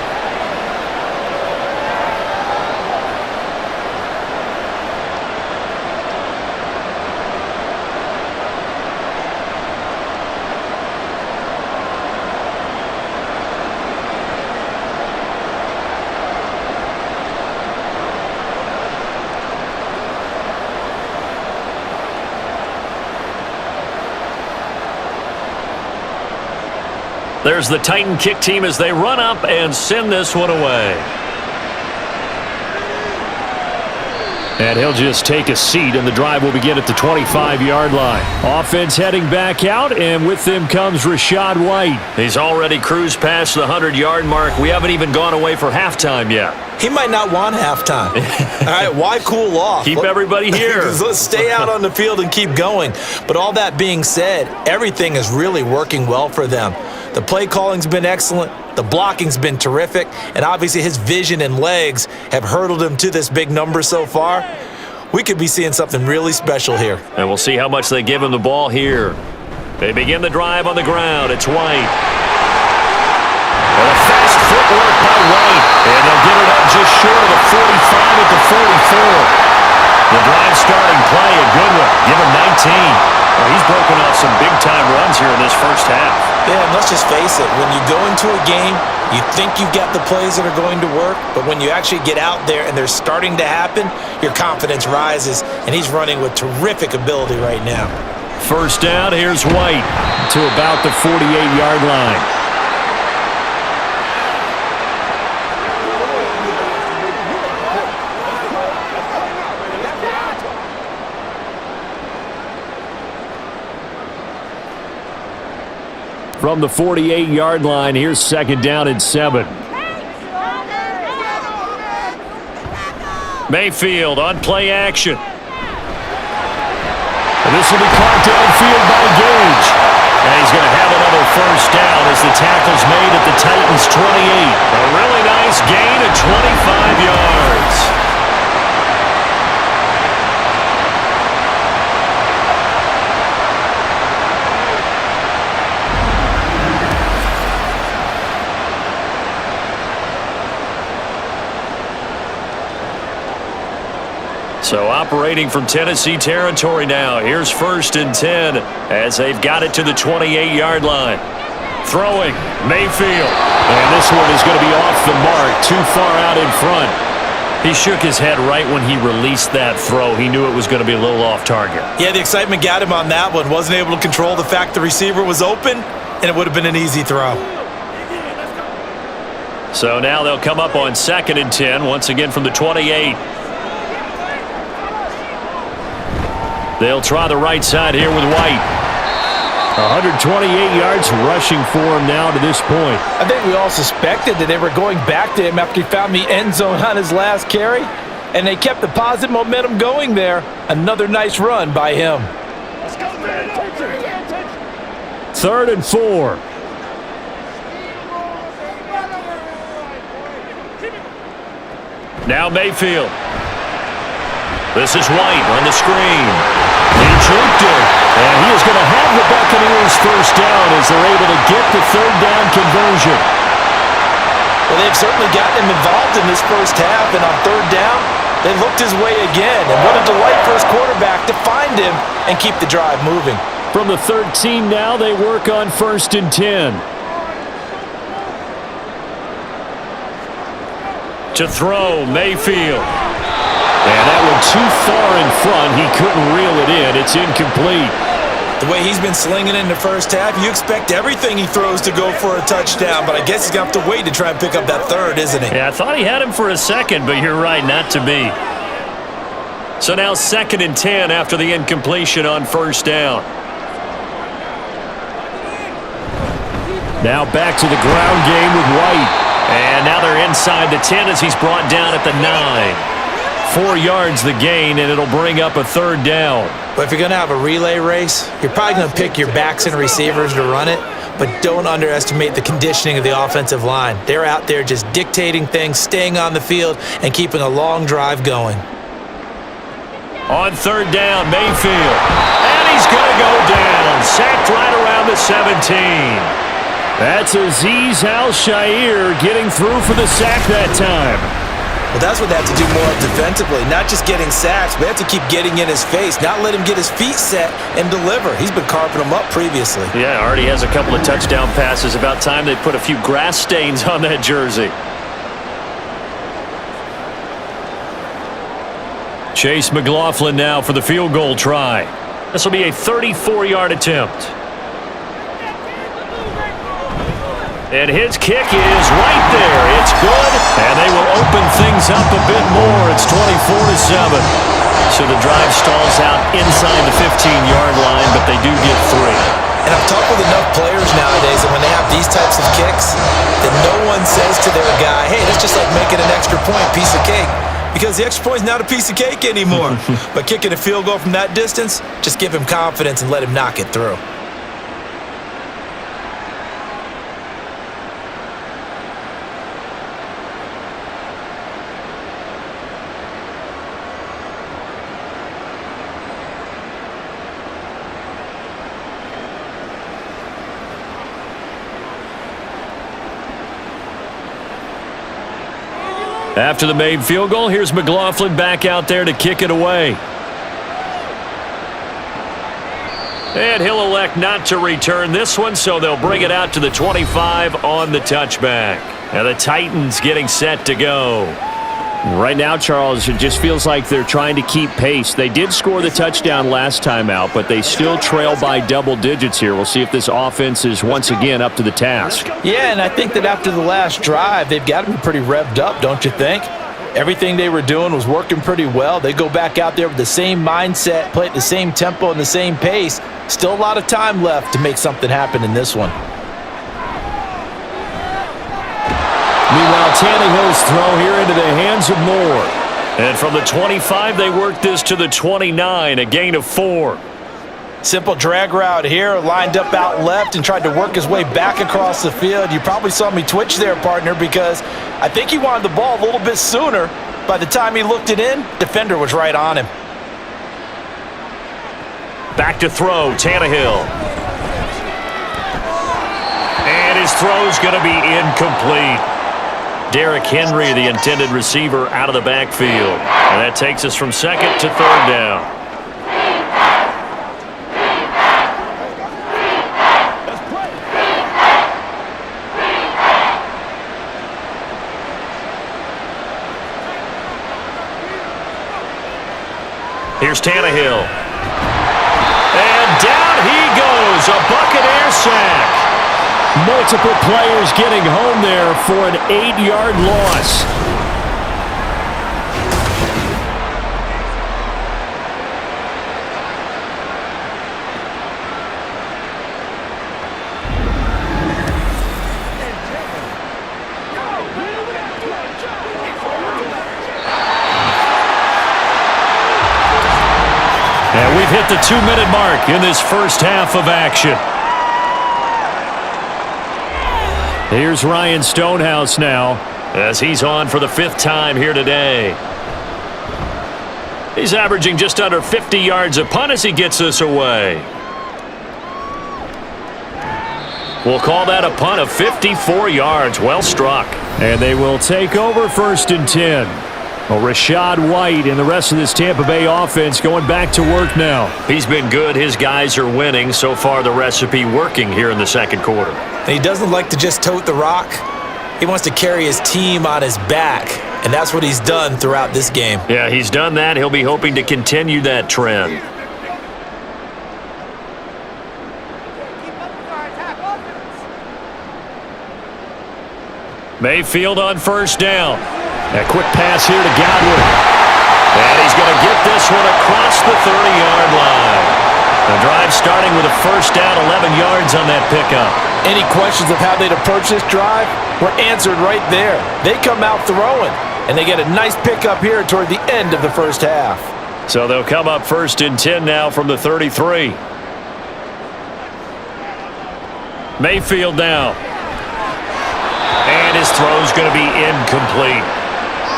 There's the Titan kick team as they run up and send this one away. And he'll just take a seat, and the drive will begin at the 25-yard line. Offense heading back out, and with them comes Rachaad White. He's already cruised past the 100-yard mark. We haven't even gone away for halftime yet. He might not want halftime. All right, why cool off? Keep everybody here. Let's stay out on the field and keep going. But all that being said, everything is really working well for them. The play calling's been excellent. The blocking's been terrific. And obviously his vision and legs have hurdled him to this big number so far. We could be seeing something really special here. And we'll see how much they give him the ball here. They begin the drive on the ground. It's White. And a fast footwork by White. And they'll get it up just short of the 45 at the 44. The drive starting play, a good one. Give him 19. Well, he's broken off some big-time runs here in this first half. Yeah, and let's just face it. When you go into a game, you think you've got the plays that are going to work, but when you actually get out there and they're starting to happen, your confidence rises, and he's running with terrific ability right now. First down, here's White to about the 48-yard line. From the 48-yard line, here's second down and 7. Mayfield on play action. And this will be caught downfield by Gage. And he's going to have another first down as the tackle's made at the Titans' 28. A really nice gain of 25 yards. So operating from Tennessee territory now. Here's first and 10 as they've got it to the 28-yard line. Throwing, Mayfield. And this one is going to be off the mark, too far out in front. He shook his head right when he released that throw. He knew it was going to be a little off target. Yeah, the excitement got him on that one. Wasn't able to control the fact the receiver was open, and it would have been an easy throw. So now they'll come up on second and 10, once again from the 28. They'll try the right side here with White. 128 yards rushing for him now to this point. I think we all suspected that they were going back to him after he found the end zone on his last carry. and they kept the positive momentum going there. Another nice run by him. 3rd and 4. Now Mayfield. This is White on the screen. He juked it. And he is going to have the Buccaneers first down as they're able to get the 3rd down conversion. Well, they've certainly gotten him involved in this first half, and on 3rd down, they looked his way again. And what a delight for his quarterback to find him and keep the drive moving. From the 13 now, they work on 1st and 10. To throw, Mayfield. And that one too far in front. He couldn't reel it in. It's incomplete. The way he's been slinging in the first half, you expect everything he throws to go for a touchdown, but I guess he's going to have to wait to try and pick up that 3rd, isn't he? Yeah, I thought he had him for a second, but you're right, not to be. So now 2nd and 10 after the incompletion on 1st down. Now back to the ground game with White. And now they're inside the 10 as he's brought down at the 9. 4 yards the gain, and it'll bring up a 3rd down. But if you're going to have a relay race, you're probably going to pick your backs and receivers to run it, but don't underestimate the conditioning of the offensive line. They're out there just dictating things, staying on the field, and keeping a long drive going. On 3rd down, Mayfield. And he's going to go down. Sacked right around the 17. That's Azeez Al-Shaair getting through for the sack that time. Well, that's what they have to do more of defensively, not just getting sacks, but they have to keep getting in his face, not let him get his feet set and deliver. He's been carving them up previously. Yeah, already has a couple of touchdown passes. About time they put a few grass stains on that jersey. Chase McLaughlin now for the field goal try. This will be a 34-yard attempt. And his kick is right there. It's good, and they will open things up a bit more. It's 24-7. So the drive stalls out inside the 15-yard line, but they do get 3. And I've talked with enough players nowadays that when they have these types of kicks, that no one says to their guy, hey, that's just like making an extra point, piece of cake. Because the extra point is not a piece of cake anymore. But kicking a field goal from that distance, just give him confidence and let him knock it through. After the made field goal, here's McLaughlin back out there to kick it away. And he'll elect not to return this one, so they'll bring it out to the 25 on the touchback. Now the Titans getting set to go. Right now, Charles, it just feels like they're trying to keep pace. They did score the touchdown last time out, but they still trail by double digits here. We'll see if this offense is once again up to the task. Yeah, and I think that after the last drive, they've got to be pretty revved up, don't you think? Everything they were doing was working pretty well. They go back out there with the same mindset, play at the same tempo and the same pace. Still a lot of time left to make something happen in this one. Meanwhile, Tannehill's throw here into the hands of Moore. And from the 25, they work this to the 29, a gain of 4. Simple drag route here, lined up out left and tried to work his way back across the field. You probably saw me twitch there, partner, because I think he wanted the ball a little bit sooner. By the time he looked it in, defender was right on him. Back to throw, Tannehill. And his throw's going to be incomplete. Derrick Henry, the intended receiver, out of the backfield. And that takes us from 2nd to 3rd down. Here's Tannehill. And down he goes, a Buccaneer sack. Multiple players getting home there for an 8-yard loss. And we've hit the 2-minute mark in this first half of action. Here's Ryan Stonehouse now, as he's on for the 5th time here today. He's averaging just under 50 yards a punt as he gets this away. We'll call that a punt of 54 yards. Well struck. And they will take over 1st and 10. Well, Rachaad White and the rest of this Tampa Bay offense going back to work now. He's been good. His guys are winning. So far, the recipe working here in the second quarter. He doesn't like to just tote the rock. He wants to carry his team on his back, and that's what he's done throughout this game. Yeah, he's done that. He'll be hoping to continue that trend. Mayfield on 1st down. A quick pass here to Godwin. And he's going to get this one across the 30-yard line. The drive starting with a 1st down, 11 yards on that pickup. Any questions of how they'd approach this drive were answered right there. They come out throwing, and they get a nice pickup here toward the end of the first half. So they'll come up 1st and 10 now from the 33. Mayfield now. And his throw's going to be incomplete.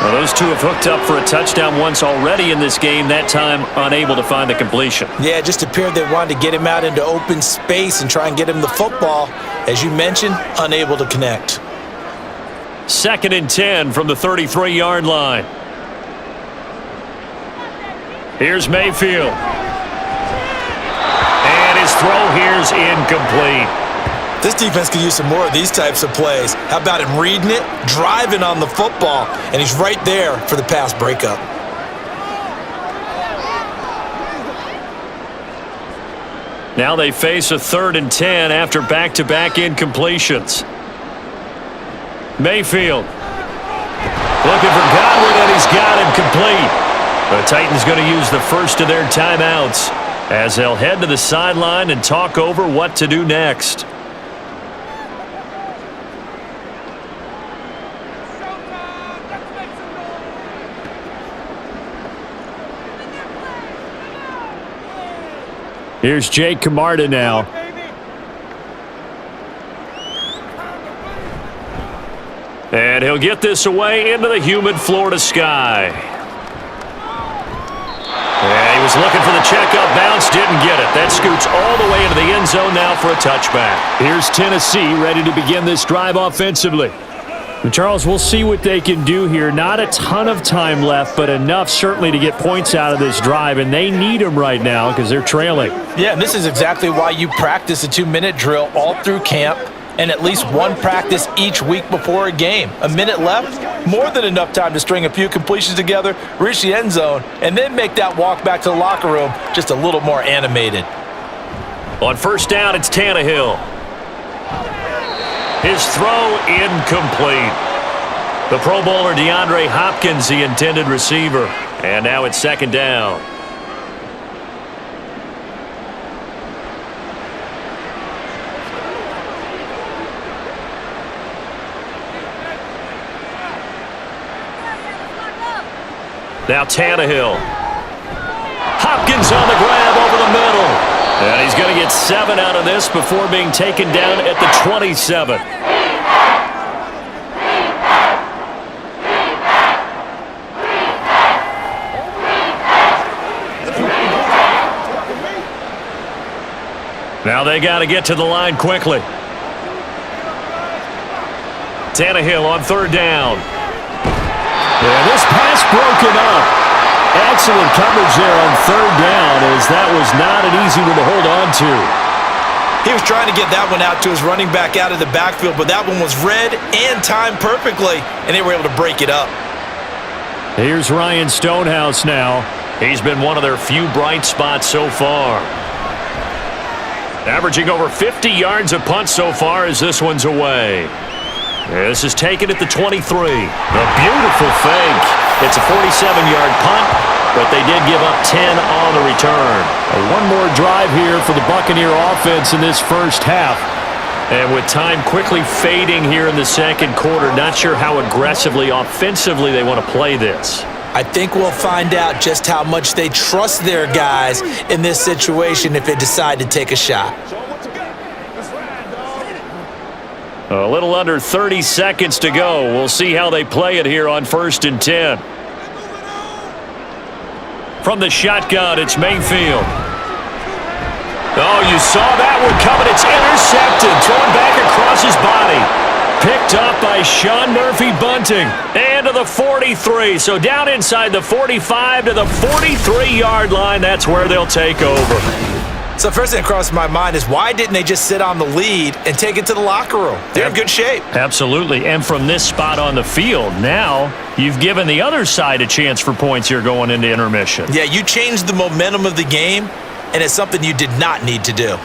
Well, those two have hooked up for a touchdown once already in this game, that time unable to find the completion. Yeah, it just appeared they wanted to get him out into open space and try and get him the football. As you mentioned, unable to connect. 2nd and 10 from the 33-yard line. Here's Mayfield. And his throw here's incomplete. This defense could use some more of these types of plays. How about him reading it, driving on the football, and he's right there for the pass breakup. Now they face a 3rd and 10 after back-to-back incompletions. Mayfield looking for Godwin, and he's got him complete. The Titans going to use the first of their timeouts as they'll head to the sideline and talk over what to do next. Here's Jake Camarda now. And he'll get this away into the humid Florida sky. And he was looking for the checkup bounce, didn't get it. That scoots all the way into the end zone now for a touchback. Here's Tennessee ready to begin this drive offensively. And Charles, we'll see what they can do here. Not a ton of time left, but enough certainly to get points out of this drive, and they need them right now because they're trailing. Yeah, and this is exactly why you practice a 2-minute drill all through camp and at least one practice each week before a game. A minute left, more than enough time to string a few completions together, reach the end zone, and then make that walk back to the locker room just a little more animated. On 1st down, it's Tannehill. His throw incomplete. The Pro Bowler DeAndre Hopkins, the intended receiver. And now it's 2nd down. Now Tannehill. Hopkins on the grab over the middle. And he's going to get 7 out of this before being taken down at the 27. Now they got to get to the line quickly. Tannehill on 3rd down. Yeah, this pass broken up. Excellent coverage there on 3rd down, as that was not an easy one to hold on to. He was trying to get that one out to his running back out of the backfield, but that one was read and timed perfectly, and they were able to break it up. Here's Ryan Stonehouse now. He's been one of their few bright spots so far. Averaging over 50 yards a punt so far as this one's away. This is taken at the 23. A beautiful fake. It's a 47-yard punt, but they did give up 10 on the return. One more drive here for the Buccaneer offense in this first half. And with time quickly fading here in the second quarter, not sure how aggressively, offensively they want to play this. I think we'll find out just how much they trust their guys in this situation if they decide to take a shot. A little under 30 seconds to go. We'll see how they play it here on 1st and 10. From the shotgun, it's Mayfield. Oh, you saw that one coming. It's intercepted. Thrown back across his body. Picked up by Sean Murphy-Bunting. And to the 43. So down inside the 45 to the 43-yard line. That's where they'll take over. So first thing that crossed my mind is why didn't they just sit on the lead and take it to the locker room? They're in good shape. Absolutely. And from this spot on the field, now you've given the other side a chance for points here going into intermission. Yeah, you changed the momentum of the game, and it's something you did not need to do.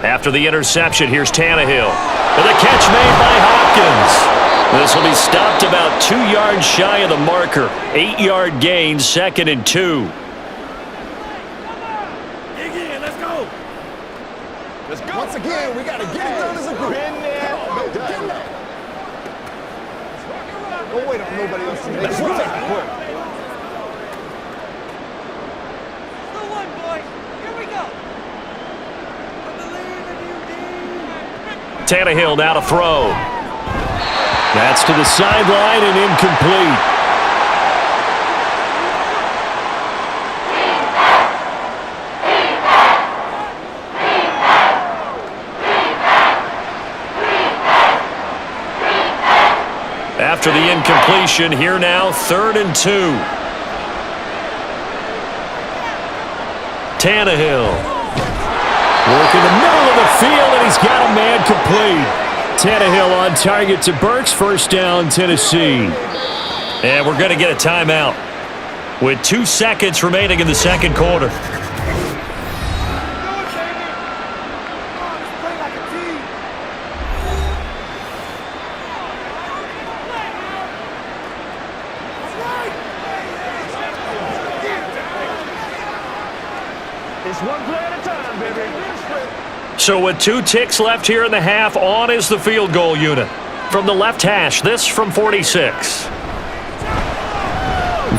After the interception, here's Tannehill. With a catch made by Hopkins. This will be stopped about 2 yards shy of the marker. 8-yard gain, 2nd and 2. Dig in, let's go. Let's go. Once again, we got to get it done as a group. Been there, done. Don't wait on nobody else to make it. Let's work. Tannehill now to throw. That's to the sideline and incomplete. After the incompletion, here now, 3rd and 2. Tannehill. Working the middle of the field, and he's got a man complete. Tannehill on target to Burks. 1st down, Tennessee. And we're going to get a timeout with 2 seconds remaining in the 2nd quarter. It's one play at a time, baby. So with 2 ticks left here in the half, on is the field goal unit. From the left hash, this from 46.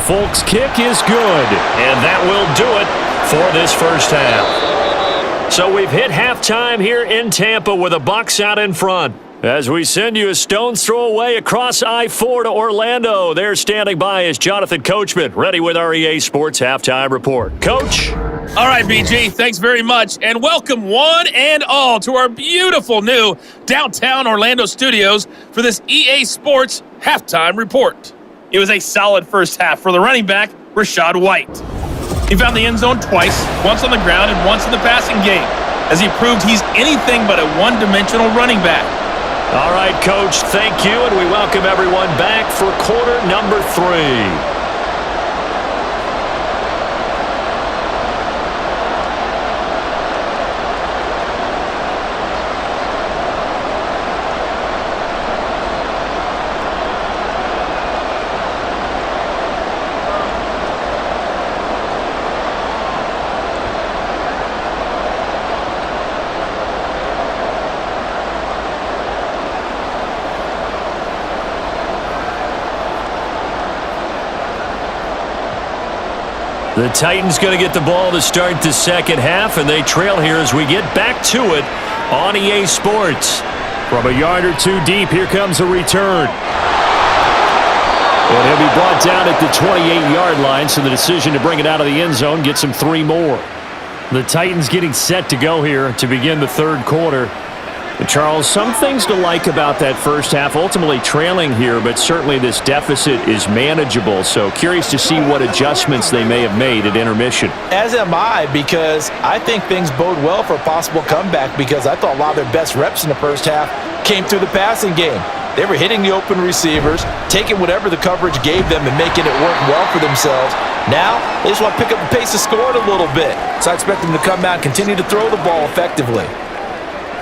Folk's kick is good, and that will do it for this first half. So we've hit halftime here in Tampa with the Bucs out in front. As we send you a stone's throw away across I-4 to Orlando. There standing by is Jonathan Coachman, ready with our EA Sports Halftime Report. Coach? All right, BG, thanks very much, and welcome one and all to our beautiful new downtown Orlando studios for this EA Sports Halftime Report. It was a solid first half for the running back, Rachaad White. He found the end zone twice, once on the ground and once in the passing game, as he proved he's anything but a one-dimensional running back. All right, Coach, thank you, and we welcome everyone back for quarter number 3. The Titans going to get the ball to start the second half, and they trail here as we get back to it on EA Sports. From a yard or 2 deep, here comes a return. And he'll be brought down at the 28-yard line, so the decision to bring it out of the end zone gets him 3 more. The Titans getting set to go here to begin the 3rd quarter. And Charles, some things to like about that first half, ultimately trailing here, but certainly this deficit is manageable. So curious to see what adjustments they may have made at intermission. As am I, because I think things bode well for a possible comeback, because I thought a lot of their best reps in the first half came through the passing game. They were hitting the open receivers, taking whatever the coverage gave them and making it work well for themselves. Now, they just want to pick up the pace of scoring a little bit. So I expect them to come out and continue to throw the ball effectively.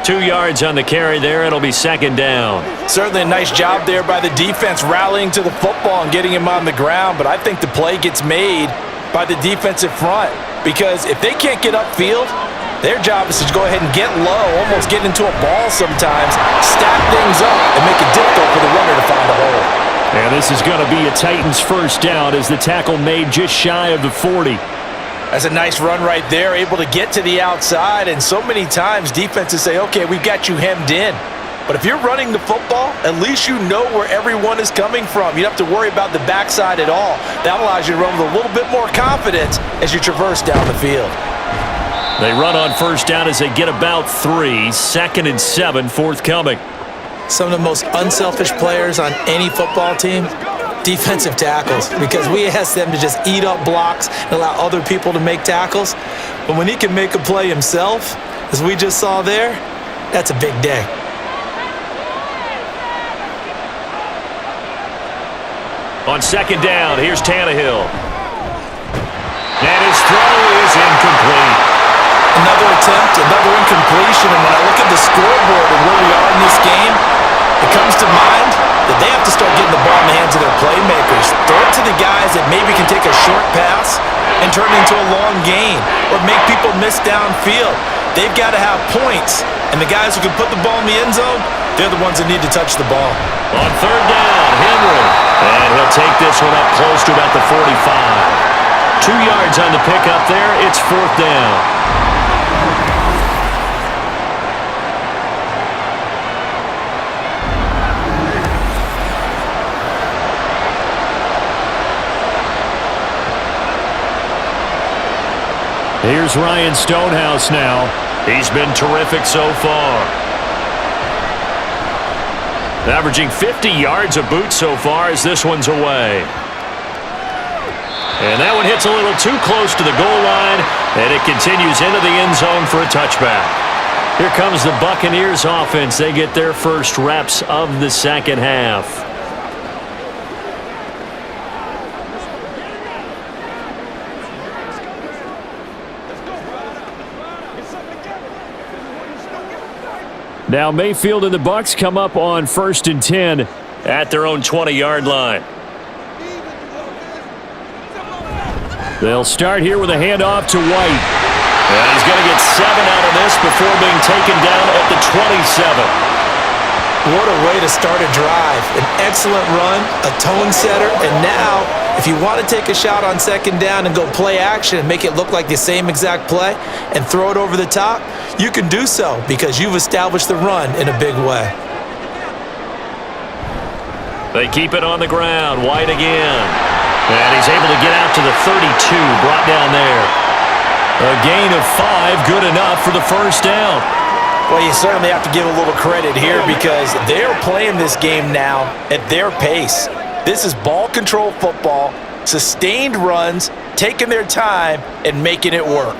2 yards on the carry there. It'll be second down. Certainly a nice job there by the defense rallying to the football and getting him on the ground, but I think the play gets made by the defensive front because if they can't get upfield, their job is to go ahead and get low, almost get into a ball sometimes, stack things up, and make it difficult for the runner to find a hole. And this is going to be a Titans first down as the tackle made just shy of the 40. That's a nice run right there, able to get to the outside, and so many times defenses say, okay, we've got you hemmed in. But if you're running the football, at least you know where everyone is coming from. You don't have to worry about the backside at all. That allows you to run with a little bit more confidence as you traverse down the field. They run on first down as they get about 3. 2nd and 7 forthcoming. Some of the most unselfish players on any football team, defensive tackles, because we ask them to just eat up blocks and allow other people to make tackles. But when he can make a play himself, as we just saw there, that's a big day. On second down, here's Tannehill. And his throw is incomplete. Another attempt, another incompletion, and when I look at the scoreboard and where we are in this game, it comes to mind that they have to start getting the ball in the hands of their playmakers. Throw it to the guys that maybe can take a short pass and turn it into a long gain or make people miss downfield. They've got to have points, and the guys who can put the ball in the end zone, they're the ones that need to touch the ball. On third down, Henry. And he'll take this one up close to about the 45. 2 yards on the pickup there. It's 4th down. Here's Ryan Stonehouse now. He's been terrific so far. Averaging 50 yards a boot so far as this one's away. And that one hits a little too close to the goal line, and it continues into the end zone for a touchback. Here comes the Buccaneers offense. They get their first reps of the second half. Now Mayfield and the Bucs come up on 1st and 10 at their own 20-yard line. They'll start here with a handoff to White. And he's going to get 7 out of this before being taken down at the 27. What a way to start a drive. An excellent run, a tone setter, and now if you want to take a shot on second down and go play action and make it look like the same exact play and throw it over the top, you can do so because you've established the run in a big way. They keep it on the ground. White again. And he's able to get out to the 32, brought down there. A gain of 5, good enough for the first down. Well, you certainly have to give a little credit here because they're playing this game now at their pace. This is ball control football, sustained runs, taking their time, and making it work.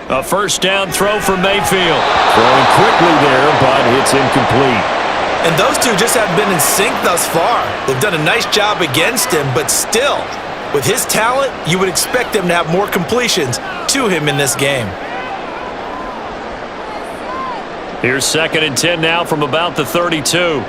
A first down throw for Mayfield. Throwing quickly there, but it's incomplete. And those two just haven't been in sync thus far. They've done a nice job against him, but still, with his talent, you would expect them to have more completions to him in this game. Here's 2nd and 10 now from about the 32.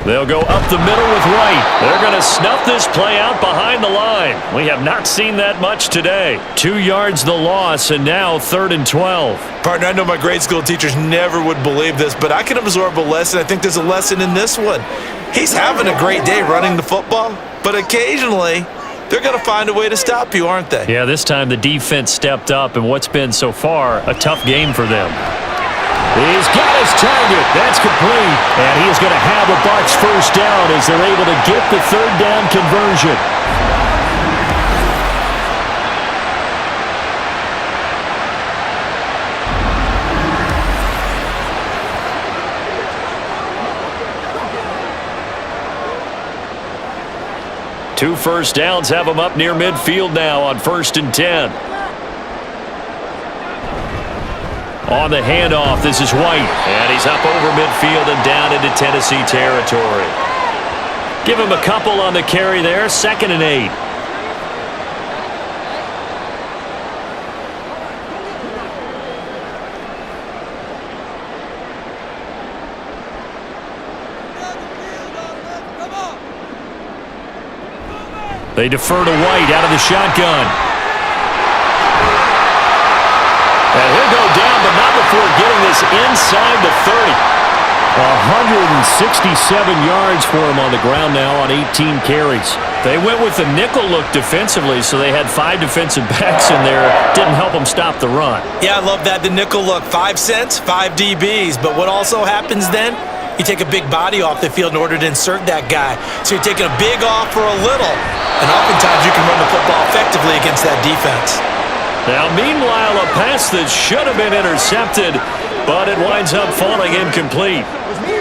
They'll go up the middle with White. They're going to snuff this play out behind the line. We have not seen that much today. 2 yards the loss, and now 3rd and 12. Partner, I know my grade school teachers never would believe this, but I can absorb a lesson. I think there's a lesson in this one. He's having a great day running the football, but occasionally they're going to find a way to stop you, aren't they? Yeah, this time the defense stepped up in what's been so far a tough game for them. He's got his target. That's complete. And he's going to have a Bucs first down as they're able to get the 3rd down conversion. Two first downs have them up near midfield now on 1st and 10. On the handoff, this is White. And he's up over midfield and down into Tennessee territory. Give him a couple on the carry there, 2nd and 8. They defer to White out of the shotgun. And he'll go down, but not before getting this inside the 30. 167 yards for him on the ground now on 18 carries. They went with the nickel look defensively, so they had 5 defensive backs in there. Didn't help them stop the run. Yeah, I love that. The nickel look, 5 cents, 5 DBs. But what also happens then? You take a big body off the field in order to insert that guy. So you're taking a big off for a little. And oftentimes you can run the football effectively against that defense. Now, meanwhile, a pass that should have been intercepted, but it winds up falling incomplete.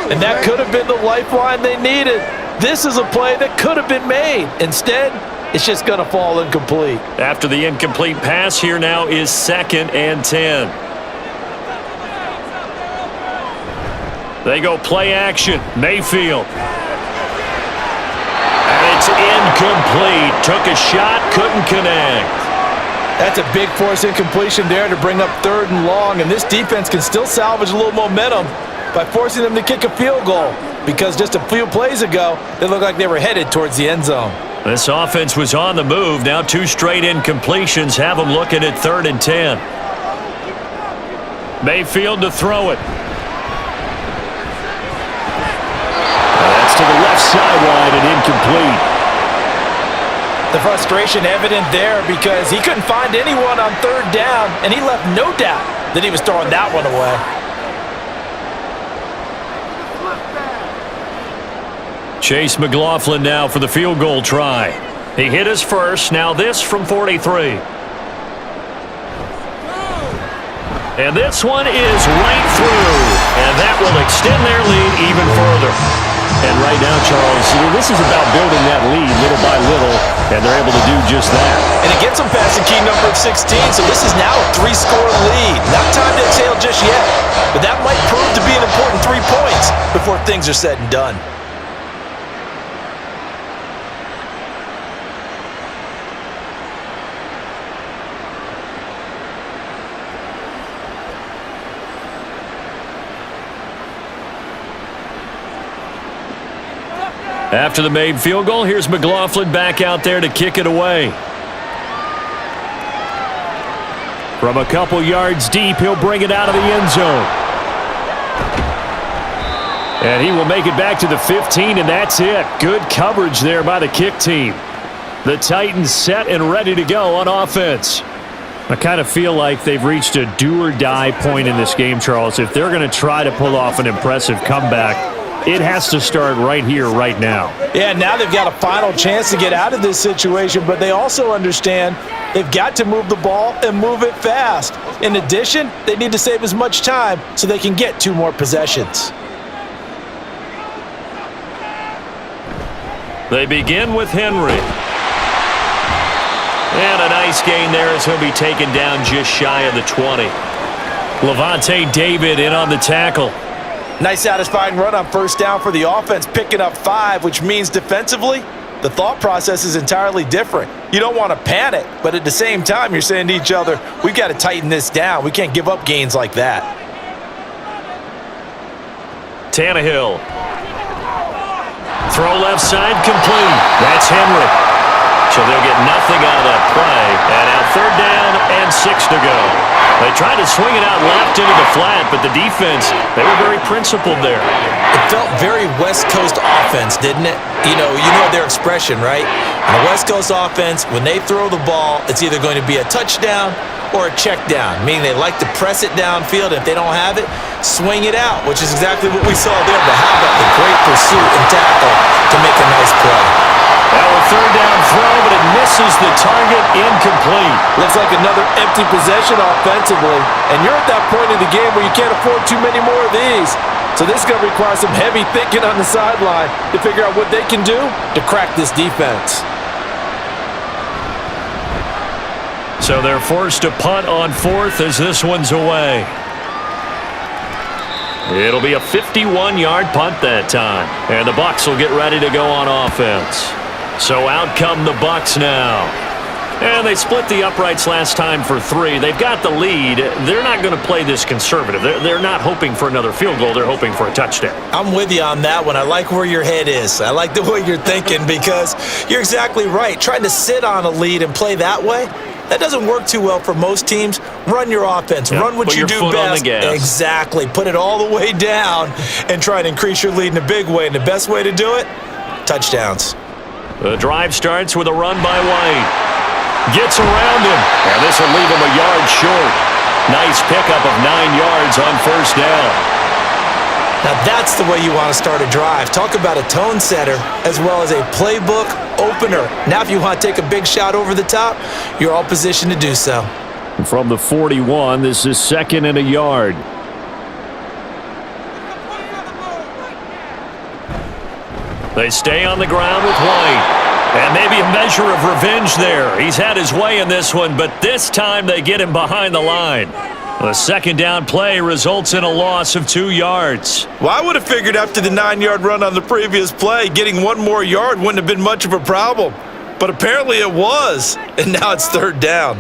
And that could have been the lifeline they needed. This is a play that could have been made. Instead, it's just going to fall incomplete. After the incomplete pass, here now is 2nd and 10. They go play action. Mayfield. And it's incomplete. Took a shot, couldn't connect. That's a big force incompletion there to bring up 3rd and long, and this defense can still salvage a little momentum by forcing them to kick a field goal, because just a few plays ago, they looked like they were headed towards the end zone. This offense was on the move. Now 2 straight incompletions have them looking at 3rd and 10. Mayfield to throw it. That's to the left sideline and incomplete. The frustration evident there because he couldn't find anyone on 3rd down, and he left no doubt that he was throwing that one away. Chase McLaughlin now for the field goal try. He hit his first. Now this from 43. And this one is right through. And that will extend their lead even further. And right now, Charles, this is about building that lead little by little, and they're able to do just that. And it gets them past the key number of 16, so this is now a 3-score lead. Not time to exhale just yet, but that might prove to be an important 3 points before things are said and done. After the made field goal, here's McLaughlin back out there to kick it away. From a couple yards deep, he'll bring it out of the end zone. And he will make it back to the 15, and that's it. Good coverage there by the kick team. The Titans set and ready to go on offense. I kind of feel like they've reached a do-or-die point in this game, Charles. If they're going to try to pull off an impressive comeback, it has to start right here, right now. Yeah, now they've got a final chance to get out of this situation, but they also understand they've got to move the ball and move it fast. In addition, they need to save as much time so they can get 2 more possessions. They begin with Henry. And a nice gain there as he'll be taken down just shy of the 20. Levante David in on the tackle. Nice satisfying run on 1st down for the offense, picking up 5, which means defensively, the thought process is entirely different. You don't want to panic, but at the same time, you're saying to each other, we've got to tighten this down. We can't give up gains like that. Tannehill. Throw left side, complete. That's Henry. So they'll get nothing out of that play. And now 3rd down and 6 to go. They tried to swing it out left into the flat, but the defense, they were very principled there. It felt very West Coast offense, didn't it? You know their expression, right? On the West Coast offense, when they throw the ball, it's either going to be a touchdown or a check down, meaning they like to press it downfield. If they don't have it, swing it out, which is exactly what we saw there. But how about the great pursuit and tackle to make a nice play? Now a 3rd down throw, but it misses the target, incomplete. Looks like another empty possession offensively, and you're at that point in the game where you can't afford too many more of these. So this is going to require some heavy thinking on the sideline to figure out what they can do to crack this defense. So they're forced to punt on 4th as this one's away. It'll be a 51-yard punt that time. And the Bucs will get ready to go on offense. So out come the Bucs now. And they split the uprights last time for 3. They've got the lead. They're not going to play this conservative. They're not hoping for another field goal. They're hoping for a touchdown. I'm with you on that one. I like where your head is. I like the way you're thinking because you're exactly right. Trying to sit on a lead and play that way, that doesn't work too well for most teams. Run your offense. Run what you do best. Put your foot on the gas. Exactly. Put it all the way down and try and increase your lead in a big way. And the best way to do it, touchdowns. The drive starts with a run by White. Gets around him, and this will leave him a yard short. Nice pickup of 9 yards on first down. Now that's the way you want to start a drive. Talk about a tone setter as well as a playbook opener. Now if you want to take a big shot over the top, you're all positioned to do so. From the 41, this is 2nd and a yard. They stay on the ground with White. And maybe a measure of revenge there. He's had his way in this one, but this time they get him behind the line. The second down play results in a loss of 2 yards. Well, I would have figured after the 9-yard run on the previous play, getting 1 more yard wouldn't have been much of a problem. But apparently it was, and now it's 3rd down.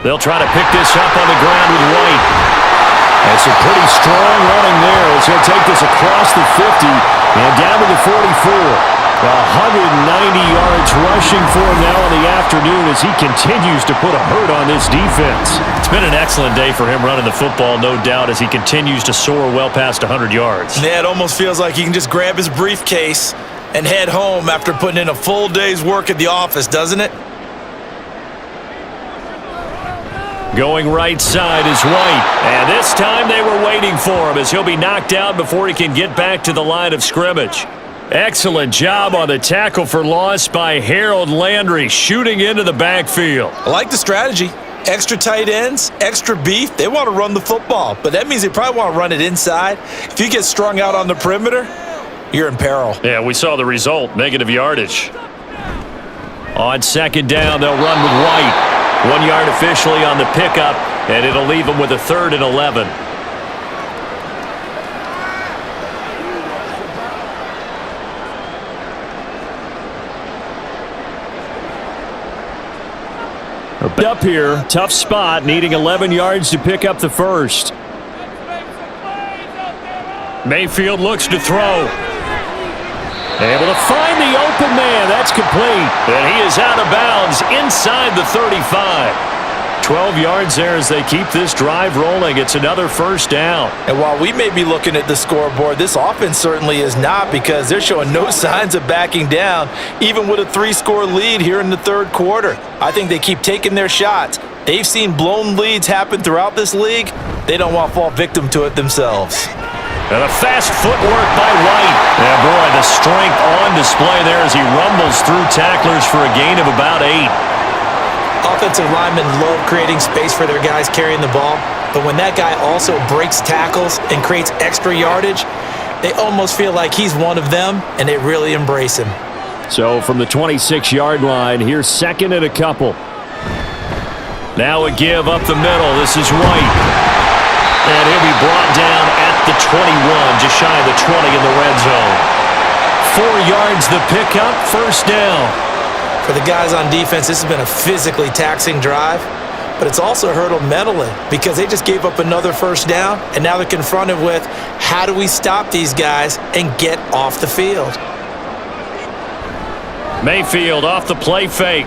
They'll try to pick this up on the ground with White. That's a pretty strong running there as he'll take this across the 50 and down to the 44. 190 yards rushing for him now in the afternoon as he continues to put a hurt on this defense. It's been an excellent day for him running the football, no doubt, as he continues to soar well past 100 yards. Yeah, it almost feels like he can just grab his briefcase and head home after putting in a full day's work at the office, doesn't it? Going right side is White. And this time they were waiting for him as he'll be knocked out before he can get back to the line of scrimmage. Excellent job on the tackle for loss by Harold Landry, shooting into the backfield. I like the strategy. Extra tight ends, extra beef. They want to run the football, but that means they probably want to run it inside. If you get strung out on the perimeter, you're in peril. Yeah, we saw the result, negative yardage. On second down, they'll run with White. 1 yard officially on the pickup, and it'll leave them with a 3rd and 11. Up here, tough spot, needing 11 yards to pick up the first. Mayfield looks to throw. Able to find the open man. That's complete. And he is out of bounds inside the 35. 12 yards there as they keep this drive rolling. It's another first down. And while we may be looking at the scoreboard, this offense certainly is not because they're showing no signs of backing down, even with a 3-score lead here in the 3rd quarter. I think they keep taking their shots. They've seen blown leads happen throughout this league. They don't want to fall victim to it themselves. And a fast footwork by White. Yeah, boy, the strength on display there as he rumbles through tacklers for a gain of about 8. Offensive linemen love creating space for their guys carrying the ball, but when that guy also breaks tackles and creates extra yardage, they almost feel like he's one of them, and they really embrace him. So from the 26-yard line, here's 2nd and a couple. Now a give up the middle. This is White. And he'll be brought down at the 21, just shy of the 20 in the red zone. 4 yards the pickup, first down. For the guys on defense, this has been a physically taxing drive, but it's also hurt them mentally because they just gave up another first down, and now they're confronted with how do we stop these guys and get off the field? Mayfield off the play fake.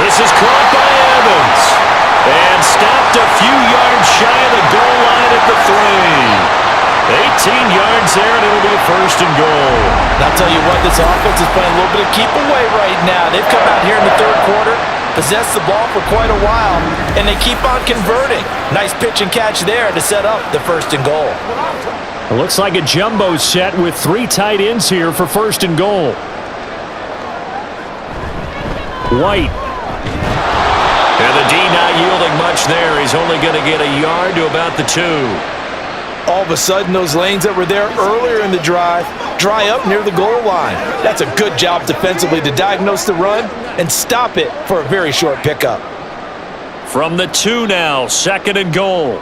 This is caught by Evans. And stopped a few yards shy of the goal line at the 3. 18 yards there, and it'll be a first and goal. And I'll tell you what, this offense is playing a little bit of keep away right now. They've come out here in the 3rd quarter, possessed the ball for quite a while, and they keep on converting. Nice pitch and catch there to set up the first and goal. It looks like a jumbo set with 3 tight ends here for first and goal. White. And the D not yielding much there. He's only going to get a yard to about the 2. All of a sudden, those lanes that were there earlier in the drive dry up near the goal line. That's a good job defensively to diagnose the run and stop it for a very short pickup. From the 2 now, 2nd and goal.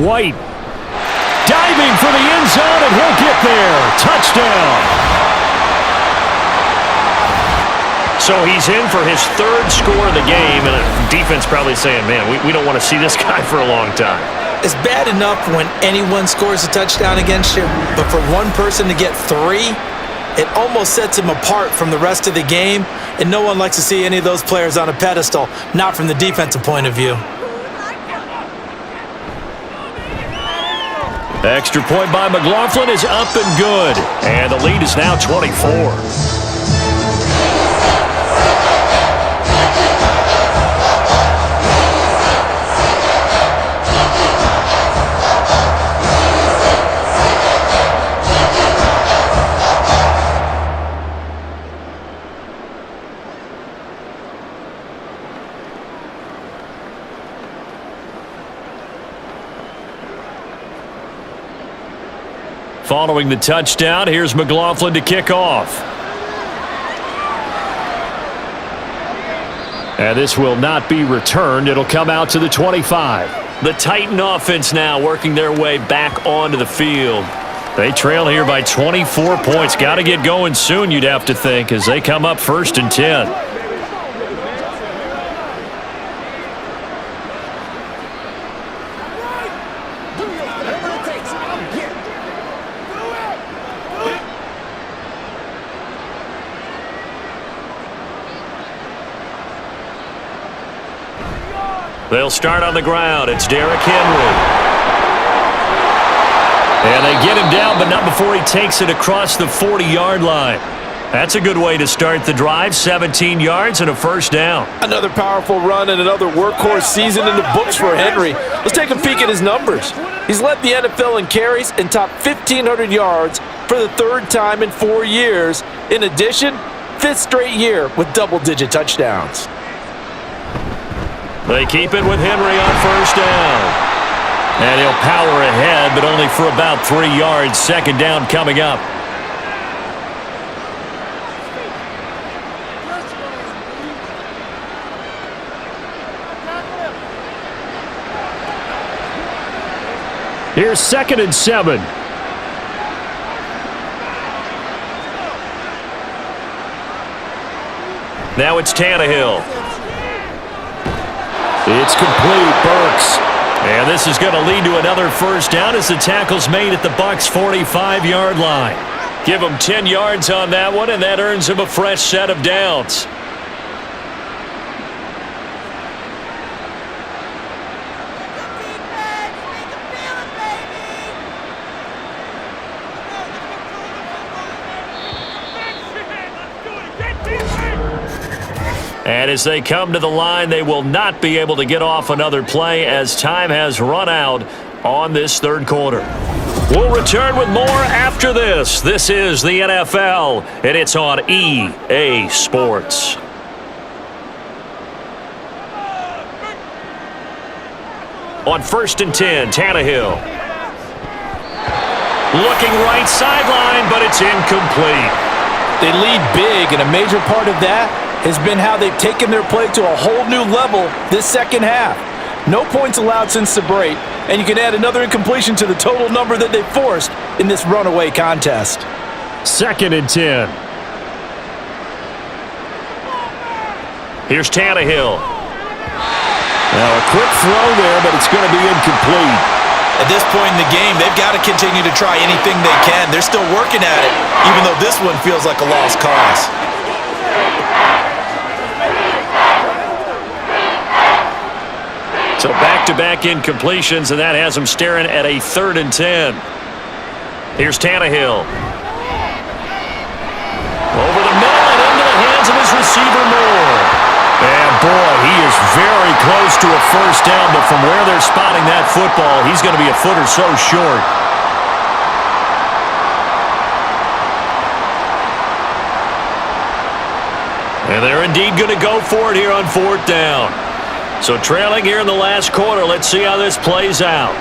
White diving for the end zone, and he'll get there. Touchdown. So he's in for his 3rd score of the game, and the defense probably saying, man, we don't want to see this guy for a long time. It's bad enough when anyone scores a touchdown against you, but for one person to get 3, it almost sets him apart from the rest of the game, and no one likes to see any of those players on a pedestal, not from the defensive point of view. The extra point by McLaughlin is up and good, and the lead is now 24. Following the touchdown, here's McLaughlin to kick off. And this will not be returned. It'll come out to the 25. The Titan offense now working their way back onto the field. They trail here by 24 points. Got to get going soon, you'd have to think, as they come up 1st and 10. They'll start on the ground. It's Derrick Henry. And they get him down, but not before he takes it across the 40-yard line. That's a good way to start the drive. 17 yards and a 1st down. Another powerful run and another workhorse season in the books for Henry. Let's take a peek at his numbers. He's led the NFL in carries and topped 1,500 yards for the 3rd time in 4 years. In addition, 5th straight year with double-digit touchdowns. They keep it with Henry on 1st down. And he'll power ahead, but only for about 3 yards. 2nd down coming up. Here's 2nd and 7. Now it's Tannehill. It's complete, Burks. And this is going to lead to another 1st down as the tackle's made at the Bucs' 45-yard line. Give him 10 yards on that one, and that earns him a fresh set of downs. And as they come to the line, they will not be able to get off another play as time has run out on this 3rd quarter. We'll return with more after this. This is the NFL, and it's on EA Sports. On 1st and 10, Tannehill. Looking right sideline, but it's incomplete. They lead big, and a major part of that has been how they've taken their play to a whole new level this 2nd half. No points allowed since the break, and you can add another incompletion to the total number that they forced in this runaway contest. 2nd and 10. Here's Tannehill. Now a quick throw there, but it's going to be incomplete. At this point in the game, they've got to continue to try anything they can. They're still working at it, even though this one feels like a lost cause. So back-to-back incompletions, and that has them staring at a 3rd and 10. Here's Tannehill. Over the middle and into the hands of his receiver Moore. And boy, he is very close to a 1st down, but from where they're spotting that football, he's going to be a foot or so short. And they're indeed going to go for it here on 4th down. So trailing here in the last quarter, let's see how this plays out.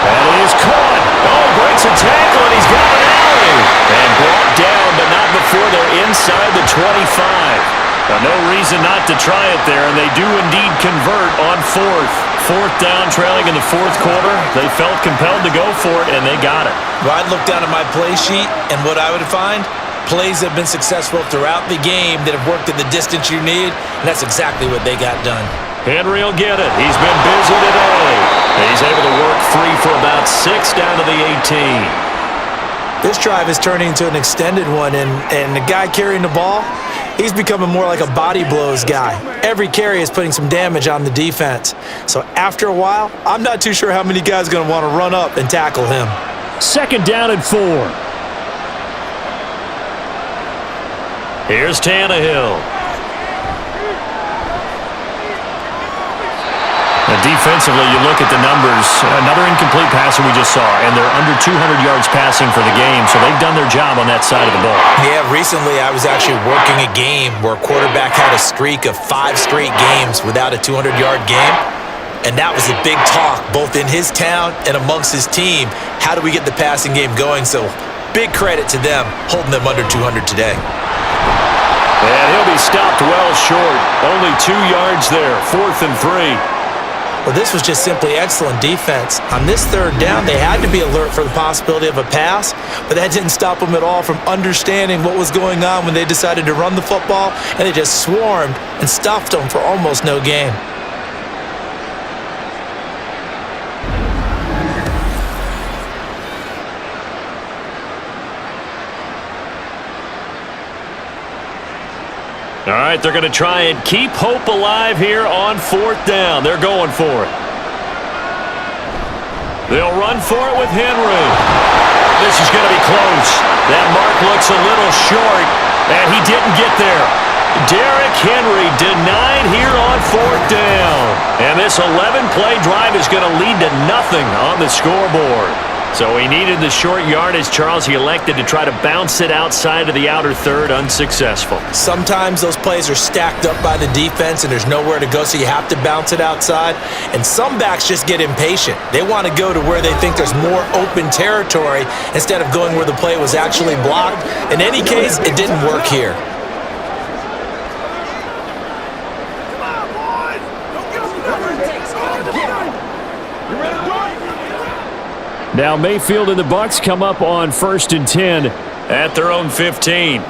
That is caught. Oh, breaks a tackle, and he's got an alley. And brought down, but not before they're inside the 25. No reason not to try it there, and they do indeed convert on fourth. Fourth down, trailing in the fourth quarter. They felt compelled to go for it, and they got it. Well, I'd look down at my play sheet, and what I would find, plays have been successful throughout the game that have worked at the distance you need, and that's exactly what they got done. Henry will get it. He's been busy today. He's able to work free for about 6 down to the 18. This drive is turning into an extended one, and the guy carrying the ball, he's becoming more like a body blows guy. Every carry is putting some damage on the defense. So after a while, I'm not too sure how many guys are going to want to run up and tackle him. Second down and 4. Here's Tannehill. Now defensively, you look at the numbers. Another incomplete passer we just saw, and they're under 200 yards passing for the game, so they've done their job on that side of the ball. Yeah, recently I was actually working a game where a quarterback had a streak of 5 straight games without a 200-yard game, and that was a big talk both in his town and amongst his team. How do we get the passing game going? So big credit to them holding them under 200 today. And he'll be stopped well short. Only 2 yards there, 4th and 3. Well, this was just simply excellent defense. On this third down, they had to be alert for the possibility of a pass, but that didn't stop them at all from understanding what was going on when they decided to run the football, and they just swarmed and stuffed them for almost no gain. All right, they're going to try and keep hope alive here on 4th down. They're going for it. They'll run for it with Henry. This is going to be close. That mark looks a little short, and he didn't get there. Derrick Henry denied here on 4th down. And this 11-play drive is going to lead to nothing on the scoreboard. So he needed the short yardage, Charles. He elected to try to bounce it outside of the outer third, unsuccessful. Sometimes those plays are stacked up by the defense and there's nowhere to go, so you have to bounce it outside. And some backs just get impatient. They want to go to where they think there's more open territory instead of going where the play was actually blocked. In any case, it didn't work here. Now Mayfield and the Bucs come up on 1st and 10 at their own 15.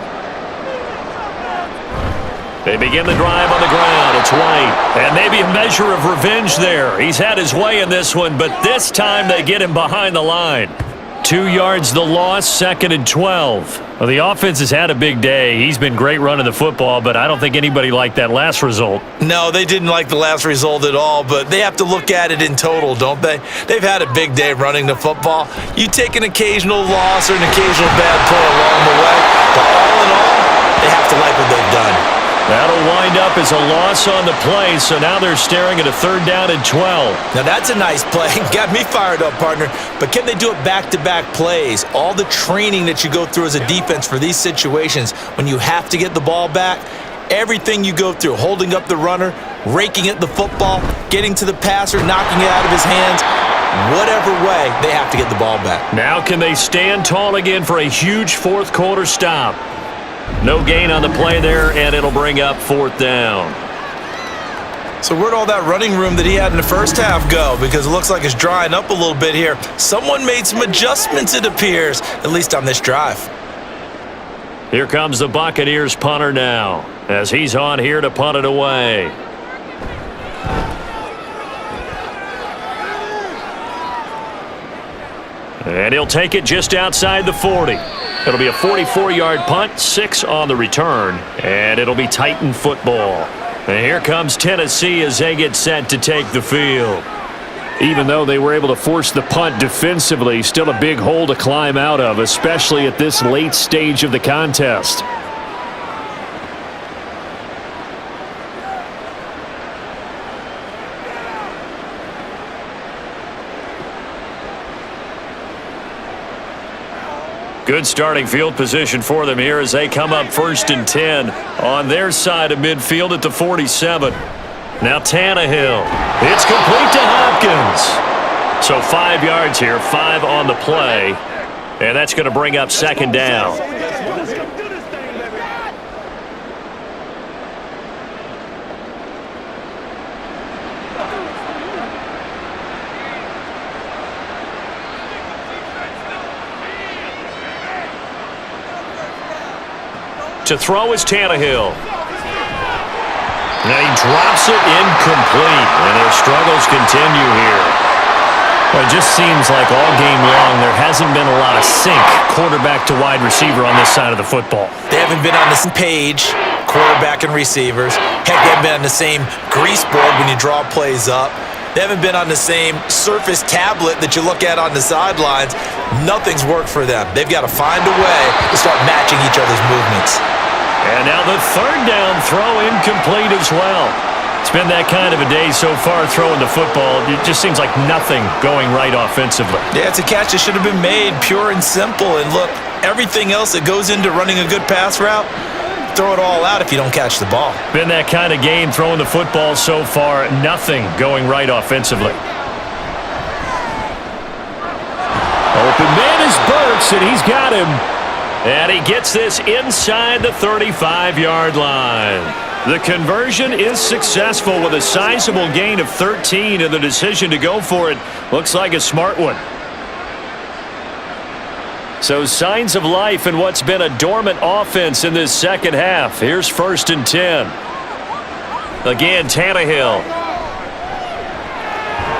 They begin the drive on the ground. It's White. And maybe a measure of revenge there. He's had his way in this one, but this time they get him behind the line. 2 yards the loss, 2nd and 12. Well, the offense has had a big day. He's been great running the football, but I don't think anybody liked that last result. No, they didn't like the last result at all, but they have to look at it in total, don't they? They've had a big day running the football. You take an occasional loss or an occasional bad play along the way, but all in all, they have to like what they've done. That'll wind up as a loss on the play, so now they're staring at a 3rd down and 12. Now that's a nice play. Got me fired up, partner. But can they do it back-to-back plays? All the training that you go through as a defense for these situations, when you have to get the ball back, everything you go through, holding up the runner, raking at the football, getting to the passer, knocking it out of his hands, whatever way, they have to get the ball back. Now can they stand tall again for a huge 4th quarter stop? No gain on the play there, and it'll bring up 4th down. So where'd all that running room that he had in the first half go? Because it looks like it's drying up a little bit here. Someone made some adjustments, it appears, at least on this drive. Here comes the Buccaneers punter now, as he's on here to punt it away. And he'll take it just outside the 40. It'll be a 44-yard punt, 6 on the return, and it'll be Titan football. And here comes Tennessee as they get set to take the field. Even though they were able to force the punt defensively, still a big hole to climb out of, especially at this late stage of the contest. Good starting field position for them here as they come up 1st and 10 on their side of midfield at the 47. Now Tannehill. It's complete to Hopkins. So 5 yards here, 5 on the play. And that's going to bring up 2nd down. To throw is Tannehill. Now he drops it incomplete, and their struggles continue here. Well, it just seems like all game long there hasn't been a lot of sync quarterback to wide receiver on this side of the football. They haven't been on the same page, quarterback and receivers. Heck, they haven't been on the same grease board when you draw plays up. They haven't been on the same surface tablet that you look at on the sidelines. Nothing's worked for them. They've got to find a way to start matching each other's movements. And now the third down throw incomplete as well. It's been that kind of a day so far throwing the football. It just seems like nothing going right offensively. Yeah, it's a catch that should have been made, pure and simple. And look, everything else that goes into running a good pass route, throw it all out if you don't catch the ball. Been that kind of game throwing the football so far. Nothing going right offensively. Open man is Burks, and he's got him. And he gets this inside the 35-yard line. The conversion is successful with a sizable gain of 13, and the decision to go for it looks like a smart one. So signs of life in what's been a dormant offense in this second half. Here's 1st and 10. Again, Tannehill.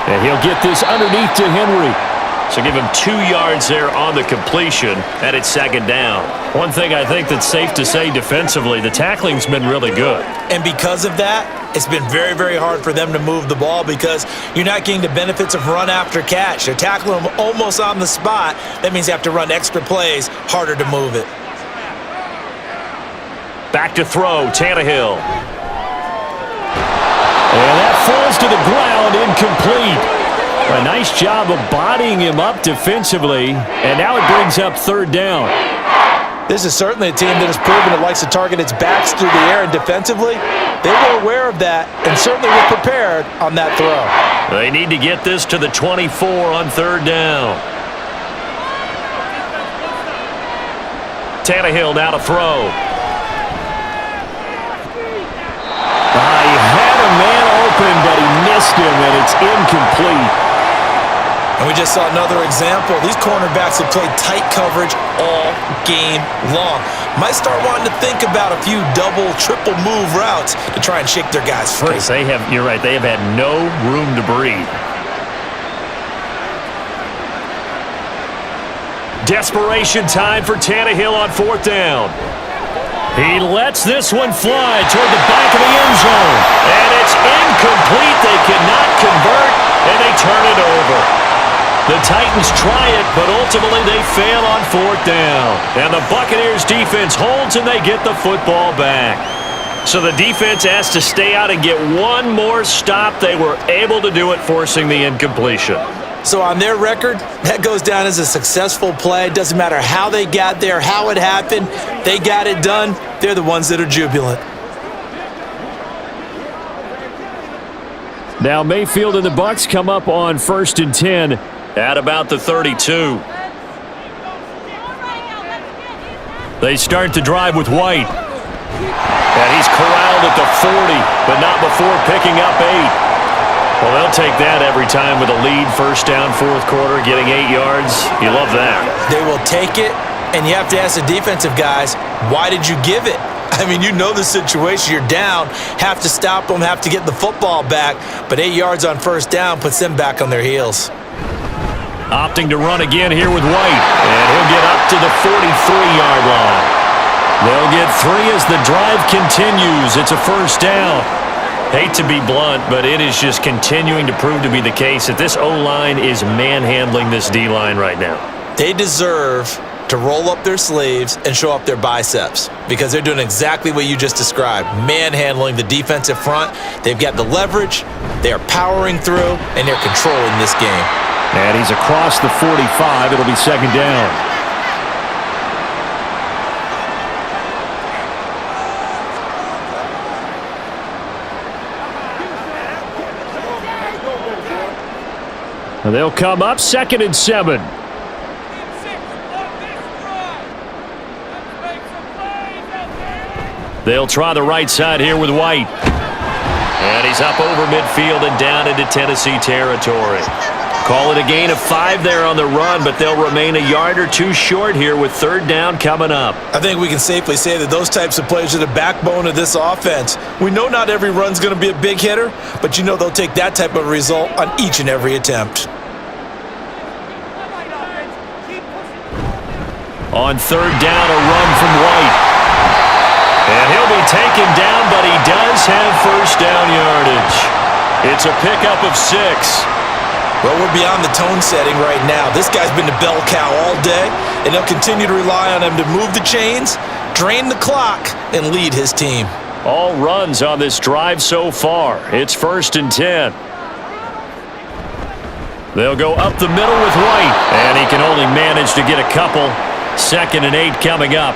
And he'll get this underneath to Henry. So give him 2 yards there on the completion, and it's 2nd down. One thing I think that's safe to say defensively, the tackling's been really good. And because of that, it's been very, very hard for them to move the ball because you're not getting the benefits of run after catch. They're tackling them almost on the spot. That means you have to run extra plays, harder to move it. Back to throw, Tannehill. And that falls to the ground, incomplete. A nice job of bodying him up defensively, and now it brings up 3rd down. This is certainly a team that has proven it likes to target its backs through the air, and defensively, they were aware of that and certainly were prepared on that throw. They need to get this to the 24 on 3rd down. Tannehill now to throw. He had a man open, but he missed him, and it's incomplete. And we just saw another example. These cornerbacks have played tight coverage all game long. Might start wanting to think about a few double, triple move routes to try and shake their guys free. You're right, they have had no room to breathe. Desperation time for Tannehill on 4th down. He lets this one fly toward the back of the end zone. And it's incomplete. They cannot convert, and they turn it over. The Titans try it, but ultimately they fail on 4th down. And the Buccaneers defense holds, and they get the football back. So the defense has to stay out and get one more stop. They were able to do it, forcing the incompletion. So on their record, that goes down as a successful play. It doesn't matter how they got there, how it happened. They got it done. They're the ones that are jubilant. Now Mayfield and the Bucs come up on 1st and 10. At about the 32. They start the drive with White. And he's corralled at the 40, but not before picking up 8. Well, they'll take that every time with a lead. 1st down, 4th quarter, getting 8 yards. You love that. They will take it, and you have to ask the defensive guys, why did you give it? I mean, you know the situation. You're down, have to stop them, have to get the football back, but 8 yards on 1st down puts them back on their heels. Opting to run again here with White. And he'll get up to the 43-yard line. They'll get 3 as the drive continues. It's a 1st down. Hate to be blunt, but it is just continuing to prove to be the case that this O-line is manhandling this D-line right now. They deserve to roll up their sleeves and show up their biceps because they're doing exactly what you just described, manhandling the defensive front. They've got the leverage, they are powering through, and they're controlling this game. And he's across the 45. It'll be 2nd down. And they'll come up 2nd and 7. They'll try the right side here with White. And he's up over midfield and down into Tennessee territory. Call it a gain of 5 there on the run, but they'll remain a yard or 2 short here with 3rd down coming up. I think we can safely say that those types of plays are the backbone of this offense. We know not every run's going to be a big hitter, but you know they'll take that type of result on each and every attempt. On 3rd down, a run from White. And he'll be taken down, but he does have 1st down yardage. It's a pickup of 6. Well, we're beyond the tone setting right now. This guy's been the bell cow all day, and they'll continue to rely on him to move the chains, drain the clock, and lead his team. All runs on this drive so far. It's 1st and 10. They'll go up the middle with White, and he can only manage to get a couple. 2nd and 8 coming up.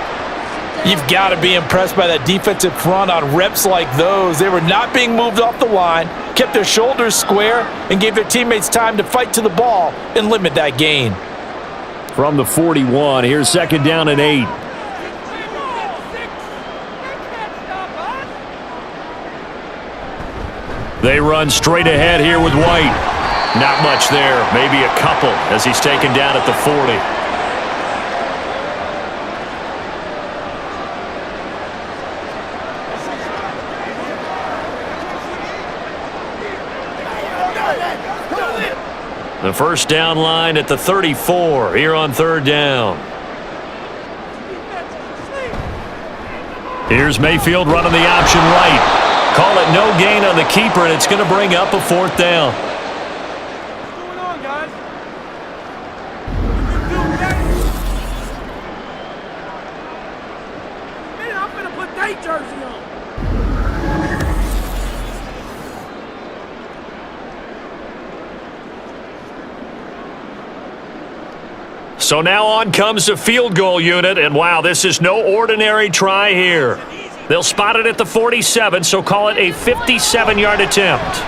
You've got to be impressed by that defensive front on reps like those. They were not being moved off the line, kept their shoulders square, and gave their teammates time to fight to the ball and limit that gain. From the 41, here's 2nd down and 8. They run straight ahead here with White. Not much there, maybe a couple as he's taken down at the 40. The 1st down line at the 34 here on 3rd down. Here's Mayfield running the option right. Call it no gain on the keeper, and it's going to bring up a 4th down. What's going on, guys? Man, I'm going to put that jersey on. So now on comes the field goal unit, and wow, this is no ordinary try here. They'll spot it at the 47, so call it a 57-yard attempt.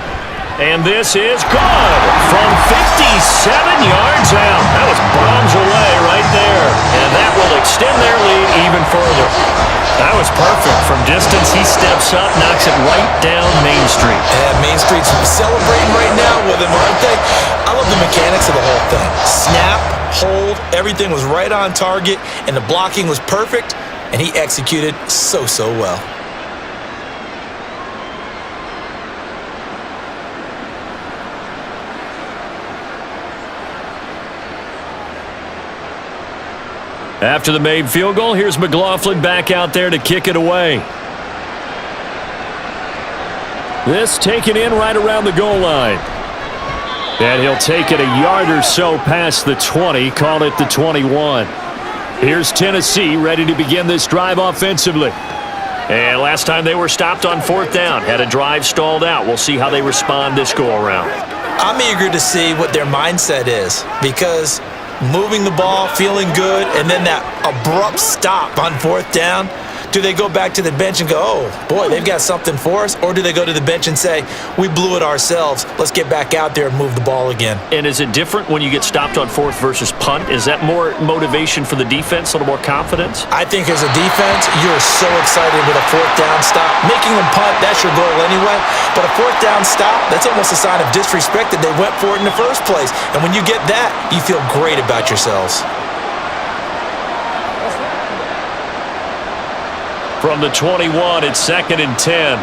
And this is good from 57 yards out. That was bombs away right there, and that will extend their lead even further. That was perfect. From distance, he steps up, knocks it right down Main Street. Yeah, Main Street's celebrating right now with him, aren't they? I love the mechanics of the whole thing. Snap, hold, everything was right on target, and the blocking was perfect, and he executed so well. After the made field goal, here's McLaughlin back out there to kick it away. This taken in right around the goal line. And he'll take it a yard or so past the 20, call it the 21. Here's Tennessee ready to begin this drive offensively. And last time they were stopped on 4th down, had a drive stalled out. We'll see how they respond this go-around. I'm eager to see what their mindset is, because moving the ball, feeling good, and then that abrupt stop on 4th down, do they go back to the bench and go, oh, boy, they've got something for us? Or do they go to the bench and say, we blew it ourselves, let's get back out there and move the ball again? And is it different when you get stopped on 4th versus punt? Is that more motivation for the defense, a little more confidence? I think as a defense, you're so excited with a 4th down stop. Making them punt, that's your goal anyway. But a 4th down stop, that's almost a sign of disrespect that they went for it in the first place. And when you get that, you feel great about yourselves. From the 21, it's 2nd and 10.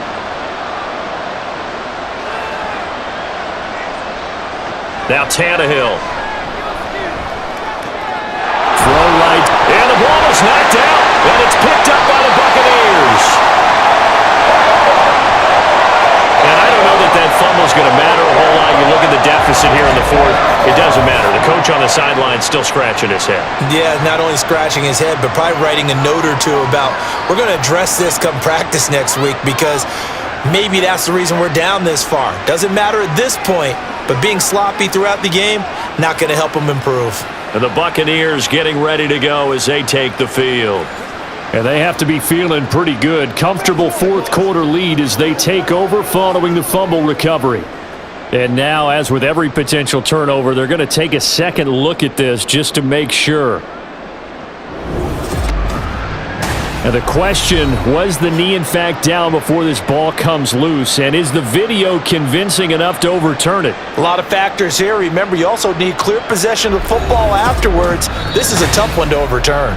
Now Tannehill. Throw right, and the ball is knocked out, and it's picked up by the Buccaneers. And I don't know that fumble's going to matter a whole lot. You look at the deficit here in the 4th, it doesn't matter. The coach on the sideline still scratching his head. Yeah, not only scratching his head, but probably writing a note or two about, we're going to address this come practice next week, because maybe that's the reason we're down this far. Doesn't matter at this point, but being sloppy throughout the game, not going to help them improve. And the Buccaneers getting ready to go as they take the field. And they have to be feeling pretty good. Comfortable 4th quarter lead as they take over following the fumble recovery. And now, as with every potential turnover, they're going to take a second look at this just to make sure. And the question, was the knee in fact down before this ball comes loose? And is the video convincing enough to overturn it? A lot of factors here. Remember, you also need clear possession of the football afterwards. This is a tough one to overturn.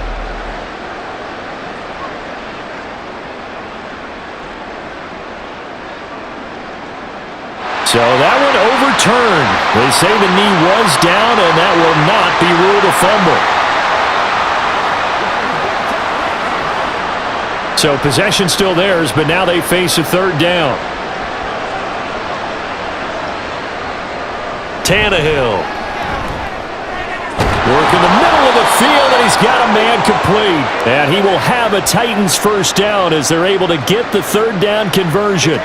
So that one overturned. They say the knee was down, and that will not be ruled a fumble. So possession still theirs, but now they face a third down. Tannehill. Work in the middle of the field, and he's got a man complete. And he will have a Titans first down as they're able to get the third down conversion.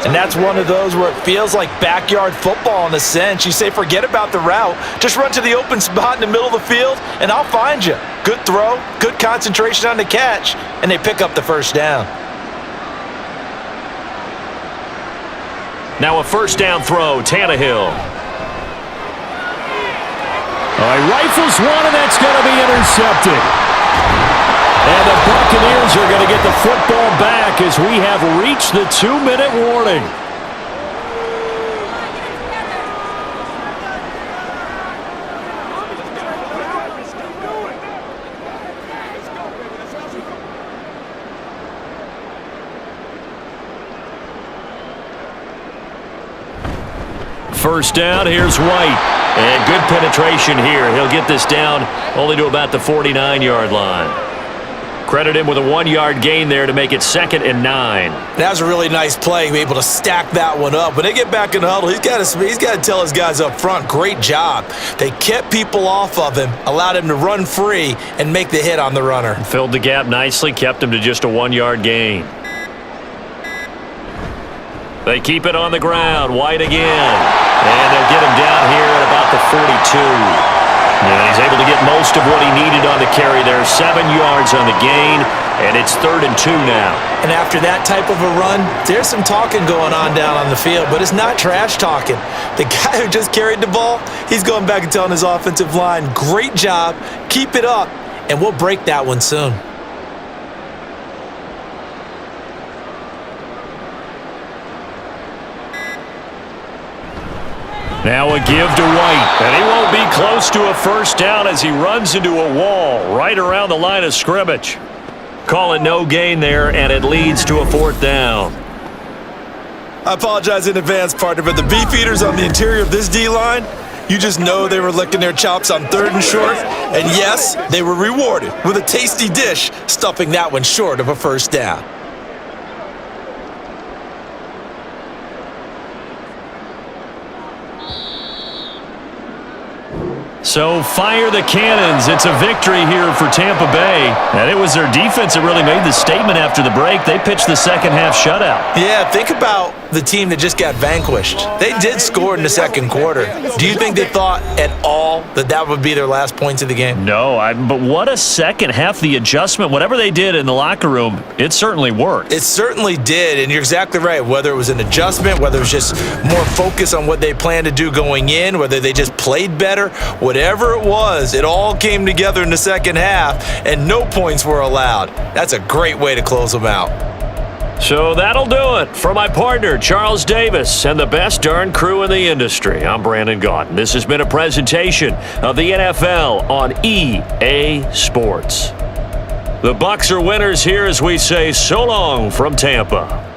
And that's one of those where it feels like backyard football in a sense. You say, forget about the route. Just run to the open spot in the middle of the field, and I'll find you. Good throw, good concentration on the catch, and they pick up the first down. Now a first down throw, Tannehill. He rifles one, and that's going to be intercepted. And the Buccaneers are going to get the football back as we have reached the 2-minute warning. First down, here's White. And good penetration here. He'll get this down only to about the 49-yard line. Credit him with a 1-yard gain there to make it 2nd and 9. That was a really nice play, able to stack that one up. When they get back in the huddle, he's got to tell his guys up front, great job. They kept people off of him, allowed him to run free, and make the hit on the runner. Filled the gap nicely, kept him to just a 1-yard gain. They keep it on the ground. White again. And they'll get him down here at about the 42. And he's able to get most of what he needed on the carry there. 7 yards on the gain, and it's 3rd and 2 now. And after that type of a run, there's some talking going on down on the field, but it's not trash talking. The guy who just carried the ball, he's going back and telling his offensive line, great job, keep it up, and we'll break that one soon. Now a give to White, and he won't be close to a first down as he runs into a wall right around the line of scrimmage. Call it no gain there, and it leads to a 4th down. I apologize in advance, partner, but the beef eaters on the interior of this D-line, you just know they were licking their chops on 3rd and short, and yes, they were rewarded with a tasty dish, stuffing that one short of a first down. So fire the cannons. It's a victory here for Tampa Bay. And it was their defense that really made the statement after the break. They pitched the second half shutout. Yeah, think about the team that just got vanquished. They did score in the second quarter. Do you think they thought at all that that would be their last points of the game? No, but what a second half. The adjustment, whatever they did in the locker room, it certainly worked. It certainly did, and you're exactly right. Whether it was an adjustment, whether it was just more focus on what they planned to do going in, whether they just played better, whatever it was, it all came together in the second half, and no points were allowed. That's a great way to close them out. So that'll do it. For my partner, Charles Davis, and the best darn crew in the industry, I'm Brandon Gaudin. This has been a presentation of the NFL on EA Sports. The Bucs are winners here as we say so long from Tampa.